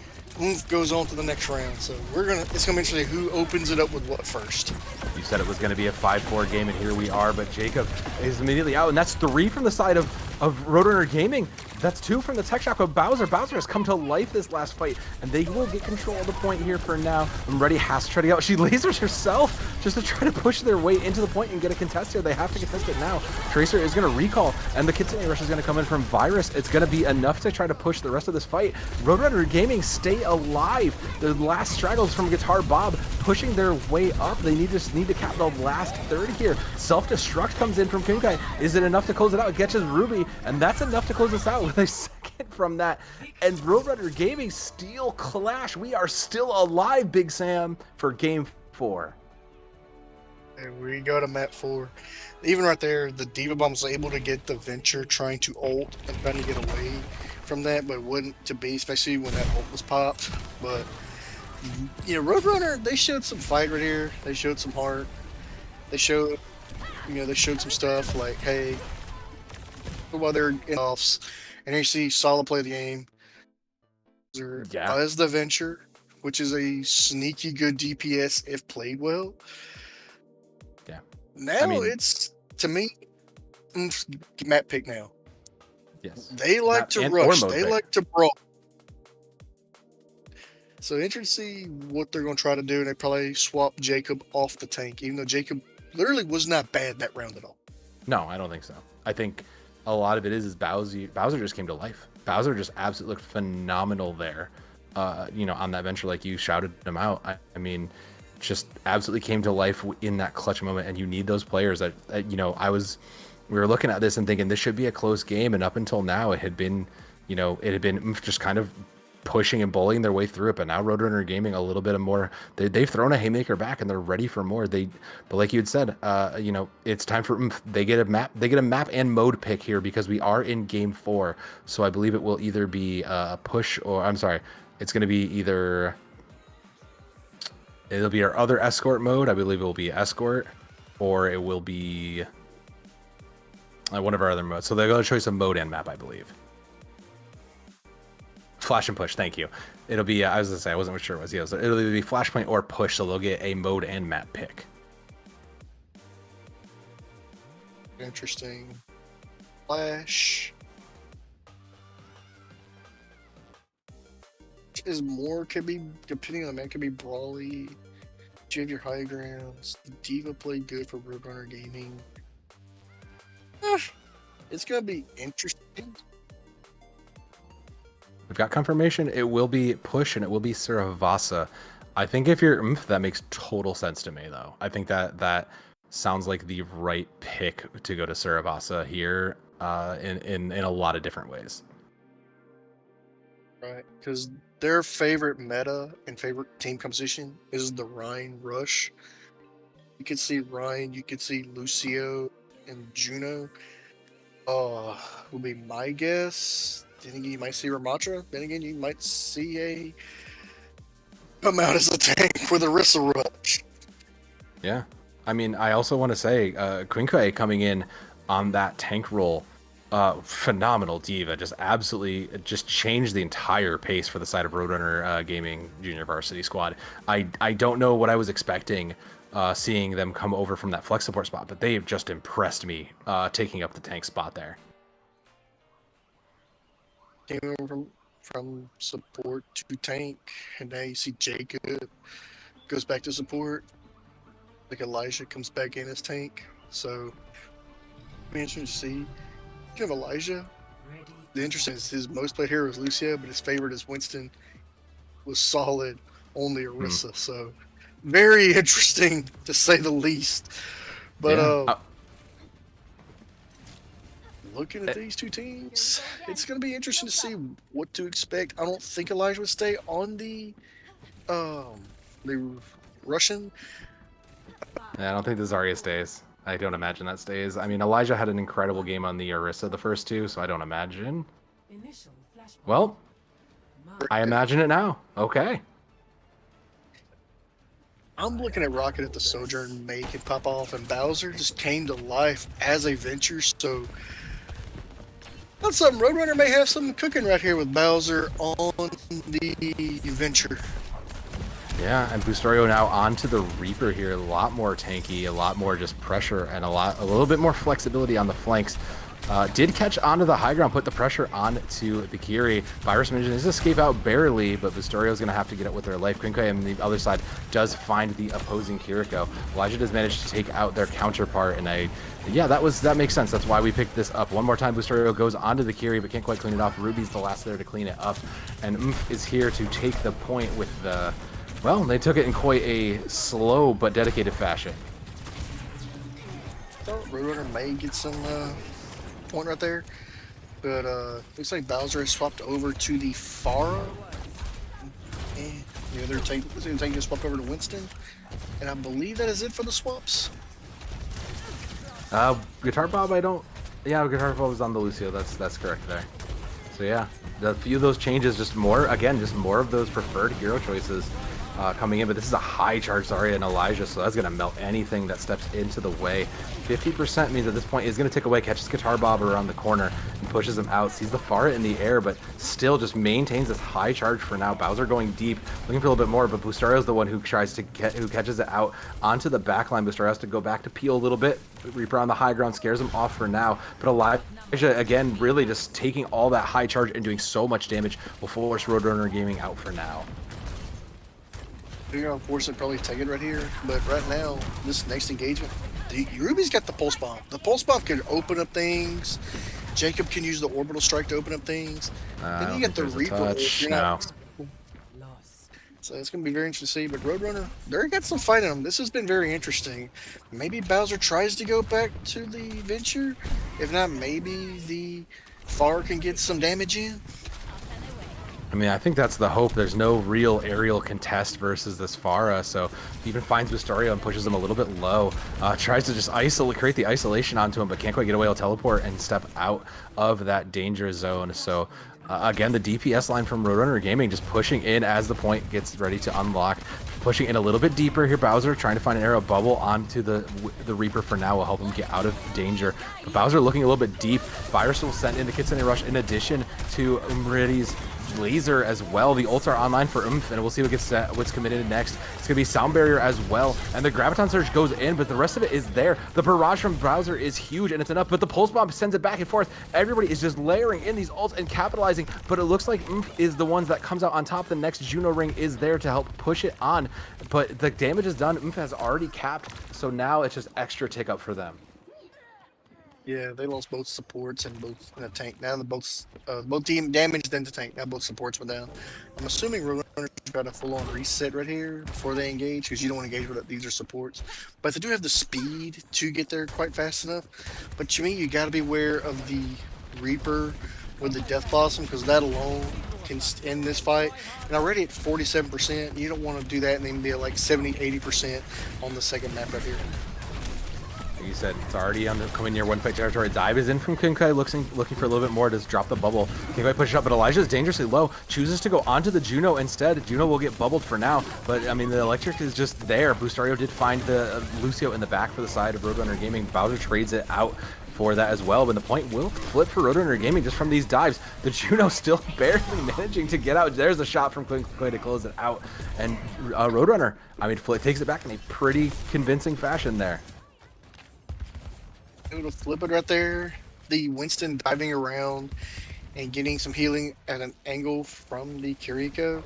Oomph goes on to the next round. So it's gonna be interesting who opens it up with what first. You said it was going to be a 5-4 game, and here we are. But Jacob is immediately out, and that's 3 from the side of Roadrunner Gaming. That's 2 from the tech shop of Bowser. Bowser has come to life this last fight, and they will get control of the point here for now. And Ready has to try to get out. She lasers herself just to try to push their way into the point and get a contest here. They have to contest it now. Tracer is going to recall, and the Kitsune Rush is going to come in from Virus. It's going to be enough to try to push the rest of this fight. Roadrunner Gaming stay alive. The last straggles from Guitar Bob pushing their way up. They just need to cap the last third here. Self-destruct comes in from Quinkai. Is it enough to close it out? It catches Ruby, and that's enough to close us out with a second from that. And Roadrunner Gaming Steel Clash. We are still alive, Big Sam, for game 4. And we go to map 4. Even right there, the Diva Bomb was able to get the Venture trying to ult and trying to get away from that, but it wasn't to be, especially when that ult was popped. But you know, Roadrunner, they showed some fight right here. They showed some heart. They showed some stuff like, hey, while they're in offs, and you see solid play the game. As the Venture, which is a sneaky good DPS if played well. Yeah. Now it's, to me, map pick now. Yes. They like to rush. They like to brawl. So interesting to see what they're going to try to do. And they probably swap Jacob off the tank, even though Jacob literally was not bad that round at all. No, I don't think so. I think a lot of it is Bowser just came to life. Bowser just absolutely looked phenomenal there. you know, on that venture, like you shouted them out. I mean, just absolutely came to life in that clutch moment, and you need those players that you know, we were looking at this and thinking this should be a close game, and up until now it had been, you know, it had been just kind of pushing and bullying their way through it. But now Roadrunner Gaming a little bit of more, they've thrown a haymaker back and they're ready for more. But like you had said, you know, it's time for they get a map and mode pick here, because we are in game 4. So I believe it will either be a push, or I'm sorry, it's going to be either, it'll be our other escort mode. I believe it will be escort, or it will be one of our other modes. So they're going to choose a mode and map, I believe. Flash and push, thank you. It'll be, I was going to say, I wasn't sure it was. Yeah, so it'll either be flashpoint or push, so they'll get a mode and map pick. Interesting. Flash. Is more, could be, depending on the man, could be brawly. You have your high grounds. The Diva played good for Roadrunner Gaming. It's going to be interesting. We've got confirmation. It will be push and it will be Saravasa. I think if you're that makes total sense to me, though. I think that sounds like the right pick to go to Saravasa here in a lot of different ways. Right, because their favorite meta and favorite team composition is the Rhine Rush. You could see Rhine, you could see Lucio and Juno. Would be my guess. Then again, you might see Ramatra. Then again, you might see a come out as a tank with a Orisa Rush. Yeah, I mean, I also want to say Quinkwe coming in on that tank role, phenomenal diva, just absolutely just changed the entire pace for the side of Roadrunner Gaming Junior Varsity Squad. I don't know what I was expecting seeing them come over from that flex support spot, but they have just impressed me taking up the tank spot there. Came over from support to tank, and now you see Jacob goes back to support. Like Elijah comes back in as tank. So be interesting to see. You have Elijah. The interesting is his most played hero is Lucio, but his favorite is Winston. Was solid, only Orisa. So very interesting to say the least. But Yeah. Looking at these two teams, it's going to be interesting to see what to expect. I don't think Elijah would stay on the Russian. Yeah, I don't think the Zarya stays. I don't imagine that stays. I mean, Elijah had an incredible game on the Orisa the first two, so I don't imagine. Well, I imagine it now. Okay. I'm looking at Rocket at the Sojourn make it pop off, and Bowser just came to life as a venture, so that's something. Roadrunner may have some cooking right here with Bowser on the venture. Yeah, and Bustario now onto the Reaper here. A lot more tanky, a lot more just pressure, and a little bit more flexibility on the flanks. Did catch onto the high ground, put the pressure onto the Kiri. Virus Minion does escape out barely, but Bustario's going to have to get it with their life. Quinkwe on the other side does find the opposing Kiriko. Elijah does manage to take out their counterpart, and yeah, that makes sense. That's why we picked this up. One more time, Bustario goes onto the Kiri, but can't quite clean it off. Ruby's the last there to clean it up, and is here to take the point with the... Well, they took it in quite a slow but dedicated fashion. Thought Roadrunner may get some point right there, but looks like Bowser has swapped over to the Pharah. And the other tank just swapped over to Winston, and I believe that is it for the swaps. Guitar Bob, yeah, Guitar Bob was on the Lucio. That's correct there. So yeah, a few of those changes, just more of those preferred hero choices coming in, but this is a high charge Zarya and Elijah, so that's going to melt anything that steps into the way. 50% means at this point is going to tick away, catches Guitar Bob around the corner and pushes him out, sees the Pharah in the air, but still just maintains this high charge for now. Bowser going deep, looking for a little bit more, but Bustario's the one who tries to who catches it out onto the backline. Bustario has to go back to peel a little bit. Reaper on the high ground scares him off for now, but Elijah again really just taking all that high charge and doing so much damage will force Roadrunner Gaming out for now. You're gonna force it, probably take it right here, but right now, this next engagement, Ruby's got the pulse bomb. The pulse bomb can open up things. Jacob can use the orbital strike to open up things. Then you get the Reaper. So it's going to be very interesting to see. But Roadrunner, they're got some fight in them. This has been very interesting. Maybe Bowser tries to go back to the Venture. If not, maybe the Far can get some damage in. I mean, I think that's the hope. There's no real aerial contest versus this Pharah, so he even finds Bustario and pushes him a little bit low. Tries to just create the isolation onto him, but can't quite get away. He'll teleport and step out of that danger zone. So again, the DPS line from Roadrunner Gaming just pushing in as the point gets ready to unlock. Pushing in a little bit deeper here. Bowser trying to find an arrow bubble onto the Reaper for now will help him get out of danger. But Bowser looking a little bit deep. Virus will send in the Kitsune Rush in addition to Umridi's laser as well. The ults are online for Oomph, and we'll see what gets set, what's committed next. It's gonna be Sound Barrier as well, and the Graviton Surge goes in, but the rest of it is there. The barrage from Bowser is huge, and it's enough, but the Pulse Bomb sends it back and forth. Everybody is just layering in these ults and capitalizing, but it looks like Oomph is the ones that comes out on top. The next Juno Ring is there to help push it on, but the damage is done. Oomph has already capped, so now it's just extra tick up for them. Yeah, they lost both supports and both in a tank. Now the both team damaged then the tank. Now both supports went down. I'm assuming Roadrunner's got a full-on reset right here before they engage, because you don't want to engage with it. These are supports, but they do have the speed to get there quite fast enough. But to me, you got to be aware of the Reaper with the Death Blossom, because that alone can end this fight. And already at 47%, you don't want to do that and then be at like 70-80% on the second map right here. Like you said, it's already coming near one fight territory. Dive is in from Kunkai, looking for a little bit more to drop the bubble. Kunkai pushes up, but Elijah is dangerously low. Chooses to go onto the Juno instead. Juno will get bubbled for now, but I mean, the electric is just there. Bustario did find the Lucio in the back for the side of Roadrunner Gaming. Bowser trades it out for that as well, but the point will flip for Roadrunner Gaming just from these dives. The Juno still barely managing to get out. There's a shot from Kunkai to close it out, and Roadrunner, I mean, takes it back in a pretty convincing fashion there. Able to flip it right there. The Winston diving around and getting some healing at an angle from the Kiriko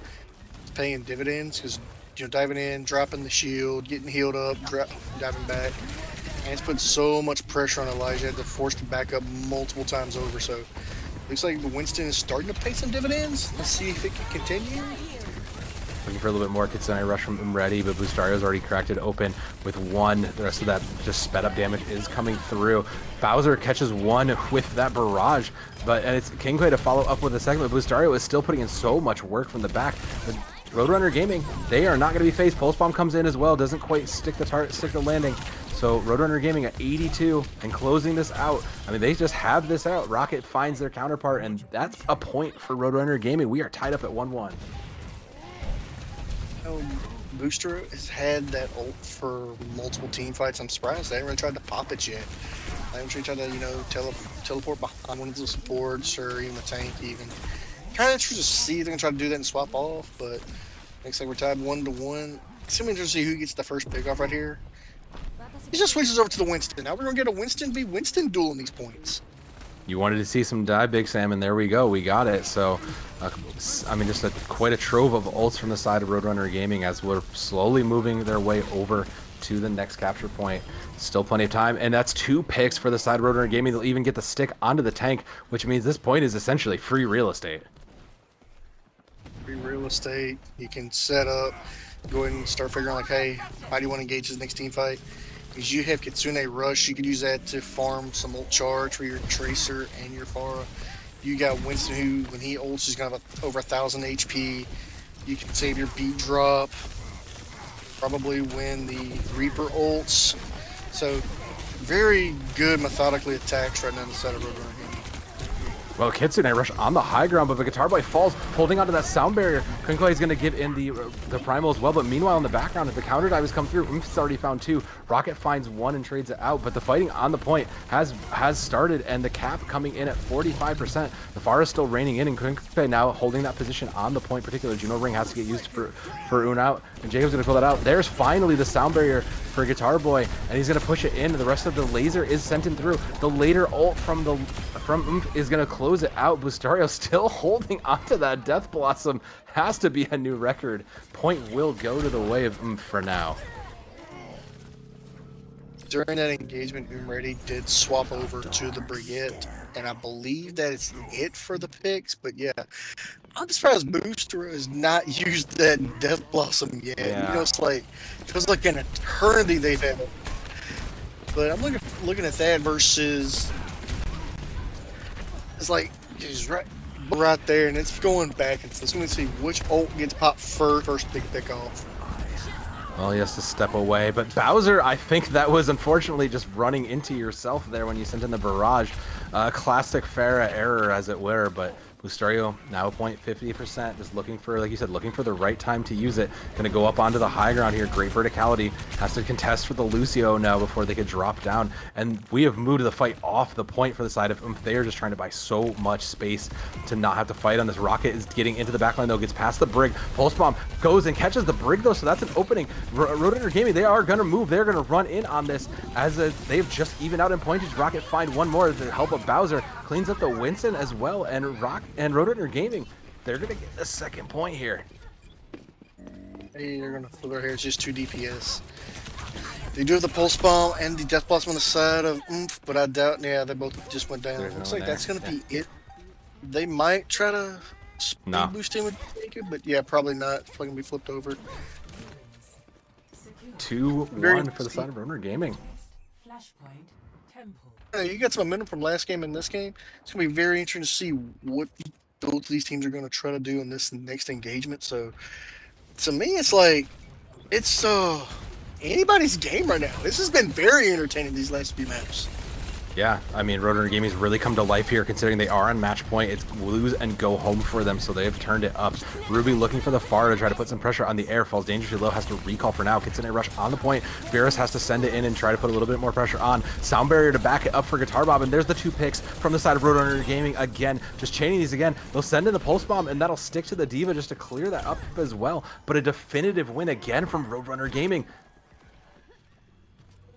is paying dividends, because diving in, dropping the shield, getting healed up, diving back, and it's put so much pressure on Elijah to force to back up multiple times over. So looks like the Winston is starting to pay some dividends. Let's see if it can continue. Looking for a little bit more Kitsune Rush from Umready, but Bustario's already cracked it open with one. The rest of that just sped up damage is coming through. Bowser catches one with that barrage, and it's Kingquay to follow up with a second, but Bustario is still putting in so much work from the back. But Roadrunner Gaming, they are not going to be faced. Pulse Bomb comes in as well, doesn't quite stick the landing. So Roadrunner Gaming at 82 and closing this out. I mean, they just have this out. Rocket finds their counterpart, and that's a point for Roadrunner Gaming. We are tied up at 1-1. Booster has had that ult for multiple team fights. I'm surprised they haven't really tried to pop it yet. They haven't tried to, teleport behind one of the supports or even the tank even. Kind of interested to see if they're going to try to do that and swap off, but looks like we're tied 1-1. It's going to be interesting to see who gets the first pick off right here. He just switches over to the Winston. Now we're going to get a Winston v. Winston duel in these points. You wanted to see some dive, Big Sam, and there we go. We got it. So, I mean, just quite a trove of ults from the side of Roadrunner Gaming as we're slowly moving their way over to the next capture point. Still plenty of time, and that's 2 picks for the side of Roadrunner Gaming. They'll even get the stick onto the tank, which means this point is essentially free real estate. Free real estate. You can set up, go ahead and start figuring like, hey, how do you want to engage this next team fight? Because you have Kitsune Rush, you could use that to farm some ult charge for your Tracer and your Pharah. You got Winston, who, when he ults, is going to have over 1,000 HP. You can save your beat drop, probably win the Reaper ults. So, very good methodically attacks right now on the side of Roadrunner. Well, Kitsune Rush on the high ground, but the Guitar Boy falls, holding onto that sound barrier. Kunkai is going to give in the Primal as well, but meanwhile in the background, if the counter dive has come through, Oomp's already found 2. Rocket finds 1 and trades it out, but the fighting on the point has started, and the cap coming in at 45%. The Pharah is still reigning in, and Kunkai now holding that position on the point. Particular Juno Ring has to get used for Un out, and Jacob's going to pull that out. There's finally the sound barrier for Guitar Boy, and he's going to push it in. The rest of the laser is sent in through. The later ult from Oomph is going to close it out. Bustario still holding onto that Death Blossom. Has to be a new record. Point will go to the way of Oomph for now. During that engagement, Umready did swap over to the Brigette and I believe that it's it for the picks. But yeah, I'm surprised Booster has not used that Death Blossom yet. Yeah. You know, it feels like an eternity they've had it. But I'm looking at that versus, it's like he's right there, and it's going back and forth. So we're gonna see which ult gets popped first to pick off. Well, he has to step away, but Bowser, I think that was unfortunately just running into yourself there when you sent in the barrage. Classic Pharah error, as it were, but Bustario now 50%, just looking for, like you said, looking for the right time to use it. Gonna go up onto the high ground here, great verticality, has to contest for the Lucio now before they could drop down, and we have moved the fight off the point for the side of mmmf. They are just trying to buy so much space to not have to fight on this. Rocket is getting into the backline though, gets past the Brig, Pulse Bomb goes and catches the Brig though, so that's an opening. Rotator Gaming, they are gonna move, they're gonna run in on this as they've just evened out in pointage. Rocket find one more with the help of Bowser, cleans up the Winston as well, and Rotator Gaming, they're gonna get the second point here. Hey, they're gonna flip their hair. It's just 2 DPS. They do have the Pulse Bomb and the Death Blossom on the side of mmmf, but I doubt. Yeah, they both just went down. Looks like that's gonna be it. They might try to speed boost him with Jacob, but yeah, probably not. It's probably gonna be flipped over. 2-1 for the side of Rotator Gaming. You got some momentum from last game and this game. It's gonna be very interesting to see what both of these teams are going to try to do in this next engagement. So to me, it's like it's anybody's game right now. This has been very entertaining these last few maps. Yeah, I mean, Rotator Gaming's really come to life here, considering they are on match point. It's lose and go home for them, so they have turned it up. Ruby looking for the far to try to put some pressure on the air. Falls dangerously low, has to recall for now. Gets in a rush on the point. Varus has to send it in and try to put a little bit more pressure on. Sound Barrier to back it up for Guitar Bob, and there's the 2 picks from the side of Rotator Gaming again. Just chaining these again. They'll send in the Pulse Bomb, and that'll stick to the Diva just to clear that up as well. But a definitive win again from Roadrunner Gaming.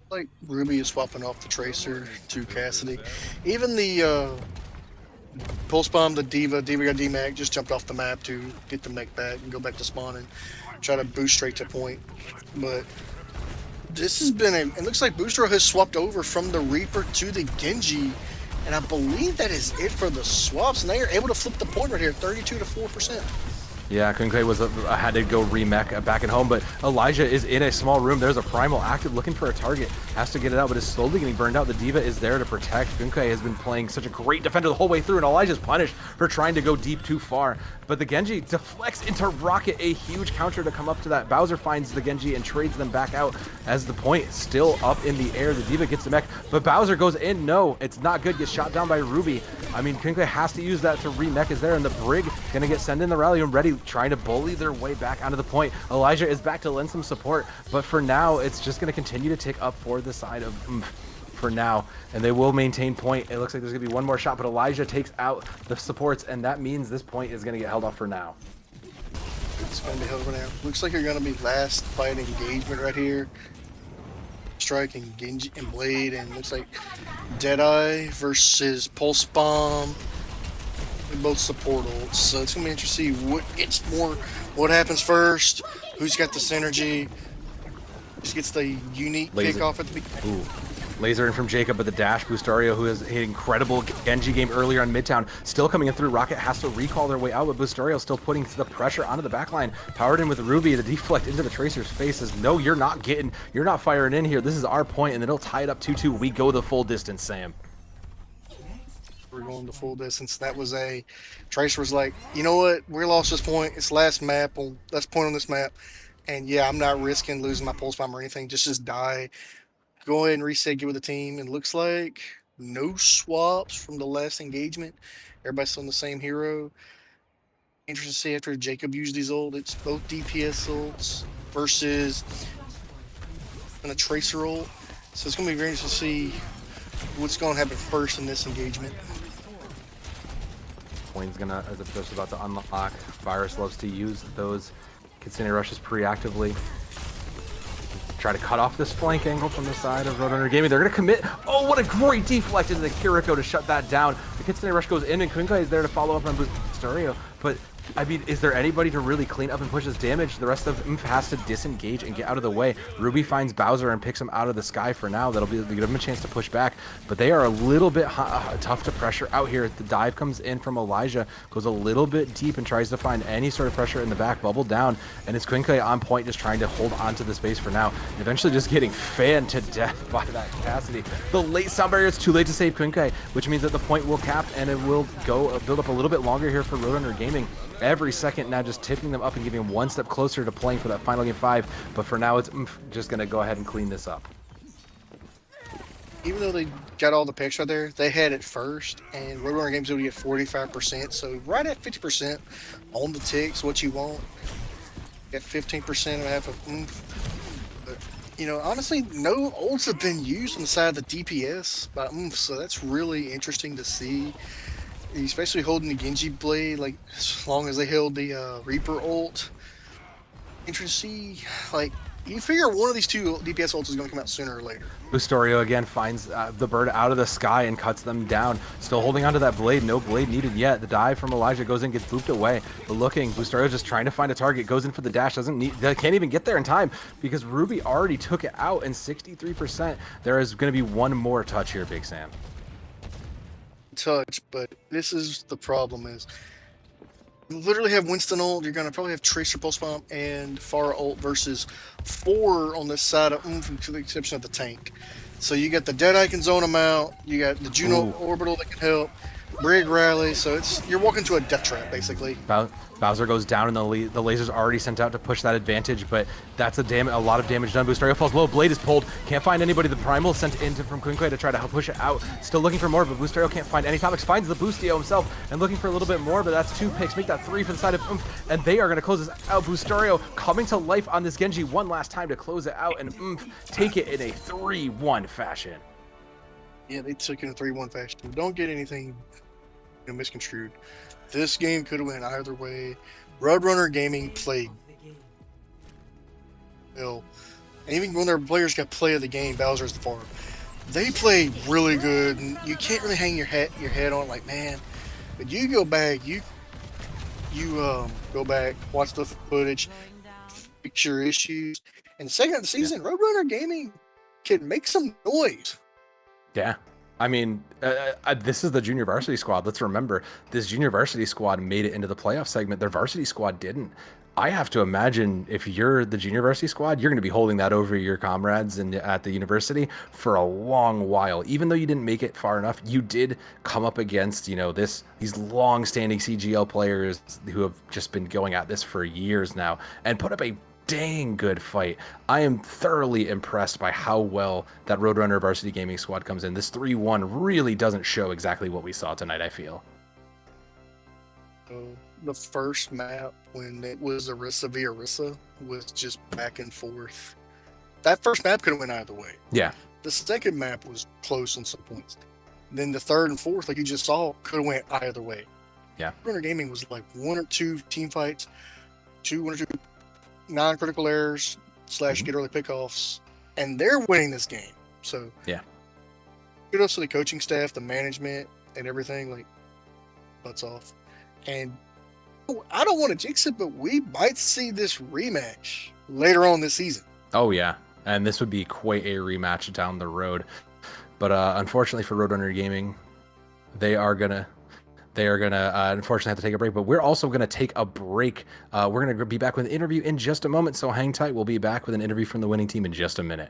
Like Ruby is swapping off the Tracer to Cassidy. Even the Pulse Bomb, the Diva got D-Mag, just jumped off the map to get the mech back and go back to spawn and try to boost straight to point. But this has been it looks like Booster has swapped over from the Reaper to the Genji, and I believe that is it for the swaps, and they are able to flip the point right here, 32 to 4%. Yeah, Kunkei was had to go remech back at home, but Elijah is in a small room. There's a Primal active looking for a target. Has to get it out, but is slowly getting burned out. The Diva is there to protect. Kunkei has been playing such a great defender the whole way through, and Elijah's punished for trying to go deep too far. But the Genji deflects into Rocket, a huge counter to come up to that. Bowser finds the Genji and trades them back out as the point is still up in the air. The Diva gets the mech, but Bowser goes in. No, it's not good. Gets shot down by Ruby. I mean, Kunkei has to use that to remech is there, and the Brig gonna get sent in the rally room ready, trying to bully their way back onto the point. Elijah is back to lend some support, but for now, it's just going to continue to tick up for the side of mmmf for now, and they will maintain point. It looks like there's going to be one more shot, but Elijah takes out the supports, and that means this point is going to get held off for now. It's going to be held for now. Looks like you're going to be last fight engagement right here. Strike and Genji and Blade, and looks like Deadeye versus Pulse Bomb. They both support ults, so it's gonna be interesting to see what happens first. Who's got the synergy? Just gets the unique pick off at the beginning. Laser in from Jacob, but the dash Bustario, who has an incredible Genji game earlier on Midtown, still coming in through. Rocket has to recall their way out, but Bustario still putting the pressure onto the backline. Powered in with Ruby, the deflect into the Tracer's face says, no, you're not firing in here. This is our point, and then it'll tie it up 2-2. We go the full distance, Sam. We're going the full distance. That was a Tracer was like, you know what? We lost this point. It's last point on this map, and yeah, I'm not risking losing my Pulse Bomb or anything. Just die. Go ahead and reset. Get with the team. And looks like no swaps from the last engagement. Everybody's still on the same hero. Interesting to see after Jacob used these ult. It's both DPS ults versus a Tracer ult. So it's gonna be very interesting to see what's going to happen first in this engagement. Point's gonna, as it's just about to unlock. Virus loves to use those Kitsune rushes pre-actively. Try to cut off this flank angle from the side of Roadrunner Gaming. They're gonna commit. Oh, what a great deflect into the Kiriko to shut that down. The Kitsune rush goes in, and Kunkei is there to follow up on Bustario, but I mean, is there anybody to really clean up and push his damage? The rest of mmmf has to disengage and get out of the way. Ruby finds Bowser and picks him out of the sky for now. That'll give him a chance to push back, but they are a little bit tough to pressure out here. The dive comes in from Elijah, goes a little bit deep and tries to find any sort of pressure in the back. Bubble down, and it's Quinkle on point, just trying to hold onto the space for now. Eventually just getting fanned to death by that Cassidy. The late sound barrier, it's too late to save Quinkle, which means that the point will cap and it will go build up a little bit longer here for Roadrunner Gaming. Every second now just tipping them up and giving them one step closer to playing for that final game 5. But for now, it's just going to go ahead and clean this up. Even though they got all the picks right there, they had it first, and Roadrunner Games able to get 45%. So right at 50% on the ticks, what you want. Got 15% and a half of But, you know, honestly, no ults have been used on the side of the DPS by so that's really interesting to see. Especially holding the Genji blade, like as long as they held the Reaper ult. Interesting to see, like, you figure one of these two DPS ults is going to come out sooner or later. Bustorio again finds the bird out of the sky and cuts them down. Still holding onto that blade. No blade needed yet. The dive from Elijah goes in, gets booped away. But looking, Bustorio just trying to find a target. Goes in for the dash. They can't even get there in time because Ruby already took it out in 63%. There is going to be one more touch here, Big Sam. Touch, but this is the problem is you literally have Winston ult, you're gonna probably have Tracer Pulse Bomb and Pharah ult versus 4 on this side of to the exception of the tank. So you got the Deadeye can zone them out, you got the Juno orbital that can help, Brig rally, so you're walking to a death trap basically. Bowser goes down and the laser's already sent out to push that advantage, but that's a lot of damage done. Bustorio falls low, blade is pulled, can't find anybody. The primal sent in from Quinkle to try to help push it out. Still looking for more, but Bustorio can't find any topics. Finds the Boostio himself and looking for a little bit more, but that's 2 picks. Make that 3 for the side of Oomph, and they are going to close this out. Bustorio coming to life on this Genji one last time to close it out, and Oomph take it in a 3-1 fashion. Yeah, they took it in a 3-1 fashion. Don't get anything misconstrued. This game could have went either way. Roadrunner Gaming played well. And even when their players got play of the game, Bowser's the farm. They played really good, and you can't really hang your head on like, man. But you go back, you go back, watch the footage, fix your issues. And the second of the season, Roadrunner Gaming can make some noise. Yeah. I mean, this is the junior varsity squad. Let's remember, this junior varsity squad made it into the playoff segment. Their varsity squad didn't. I have to imagine if you're the junior varsity squad, you're going to be holding that over your comrades at the university for a long while. Even though you didn't make it far enough, you did come up against, you know, these long-standing CGL players who have just been going at this for years now and put up a dang good fight. I am thoroughly impressed by how well that Roadrunner Varsity Gaming squad comes in. This 3-1 really doesn't show exactly what we saw tonight, I feel. The first map, when it was Orisa v Orisa, was just back and forth. That first map could have went either way. Yeah. The second map was close on some points. Then the third and fourth, like you just saw, could have went either way. Yeah. Roadrunner Gaming was like 1 or 2 team fights, 1 or 2 non-critical errors / get early pickoffs, and they're winning this game. So yeah, kudos to the coaching staff, the management, and everything. Like, butts off. And I don't want to jinx it, but we might see this rematch later on this season. Oh yeah, and this would be quite a rematch down the road. But unfortunately for Roadrunner Gaming, they are gonna unfortunately have to take a break, but we're also going to take a break. We're going to be back with an interview in just a moment, so hang tight. We'll be back with an interview from the winning team in just a minute.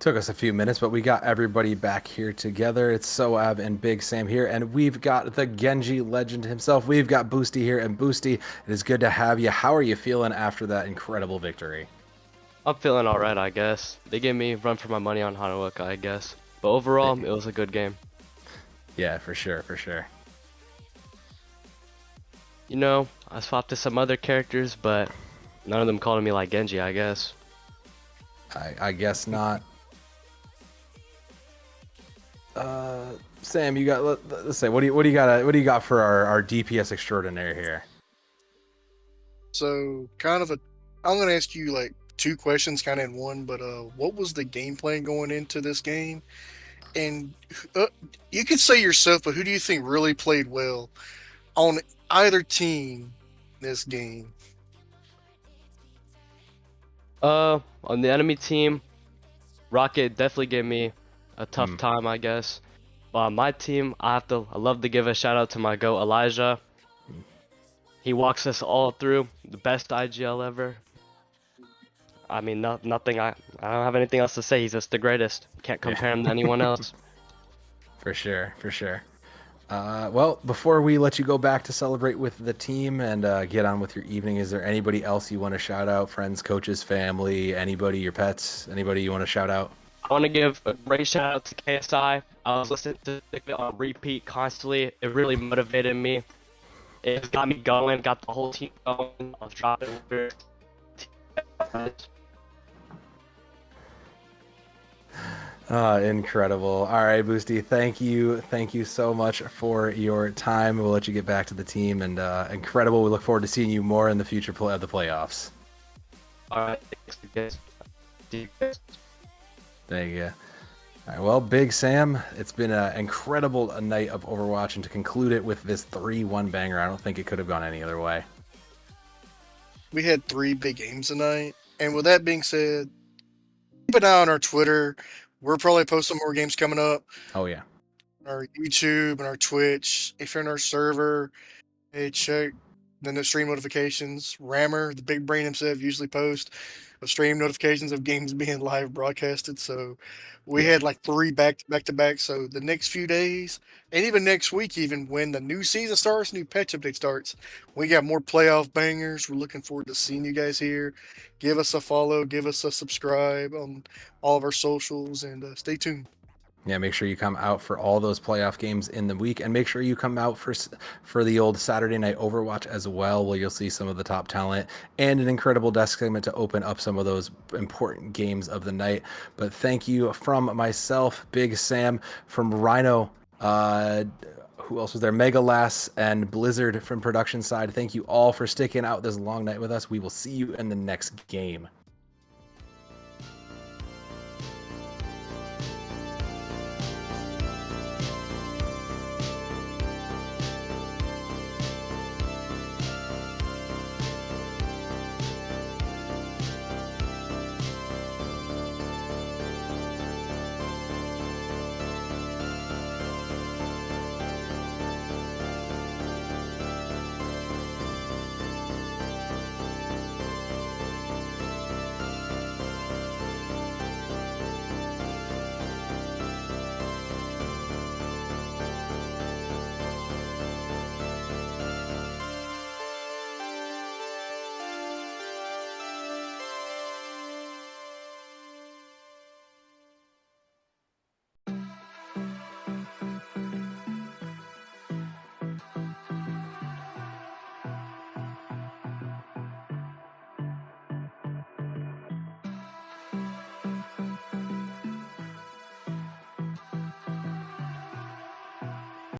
Took us a few minutes, but we got everybody back here together. It's Soab and Big Sam here, and we've got the Genji legend himself. We've got Boosty here, and Boosty, it is good to have you. How are you feeling after that incredible victory? I'm feeling alright, I guess. They gave me run for my money on Hanukkah, I guess. But overall, it was a good game. Yeah, for sure, for sure. You know, I swapped to some other characters, but none of them called me like Genji, I guess. I guess not. Sam, you got. Let's say, what do you got for our DPS extraordinaire here? So, I'm gonna ask you like two questions, kind of in one. But what was the game plan going into this game? And you could say yourself, but who do you think really played well on either team this game? On the enemy team, Rocket definitely gave me a tough time, I guess. But on my team, I love to give a shout out to my GOAT Elijah. He walks us all through, the best IGL ever. I mean, nothing. I don't have anything else to say. He's just the greatest. Can't compare him to anyone else. For sure, for sure. Well, before we let you go back to celebrate with the team and get on with your evening, is there anybody else you want to shout out? Friends, coaches, family, anybody, your pets, anybody you want to shout out? I want to give a great shout out to KSI. I was listening to it on repeat constantly. It really motivated me. It got me going, got the whole team going. I was dropping orders. Incredible. All right, Boosty, thank you so much for your time. We'll let you get back to the team, and incredible. We look forward to seeing you more in the future of the playoffs. All right, thanks, guys. There you go. All right, well, Big Sam, it's been an incredible night of Overwatch, and to conclude it with this 3-1 banger, I don't think it could have gone any other way. We had 3 big games tonight, and with that being said, keep an eye on our Twitter. We're probably posting more games coming up. Oh yeah. Our YouTube and our Twitch. If you're in our server, hey, check the stream notifications. Rammer, the big brain himself, usually posts stream notifications of games being live broadcasted. So we had like 3 back to back. So the next few days, and even next week, even when the new season starts, new patch update starts, we got more playoff bangers. We're looking forward to seeing you guys here. Give us a follow, give us a subscribe on all of our socials, and stay tuned. Yeah, make sure you come out for all those playoff games in the week, and make sure you come out for the old Saturday night Overwatch as well, where you'll see some of the top talent and an incredible desk segment to open up some of those important games of the night. But thank you from myself, Big Sam, from Rhino, who else was there? Megalass and Blizzard from production side. Thank you all for sticking out this long night with us. We will see you in the next game.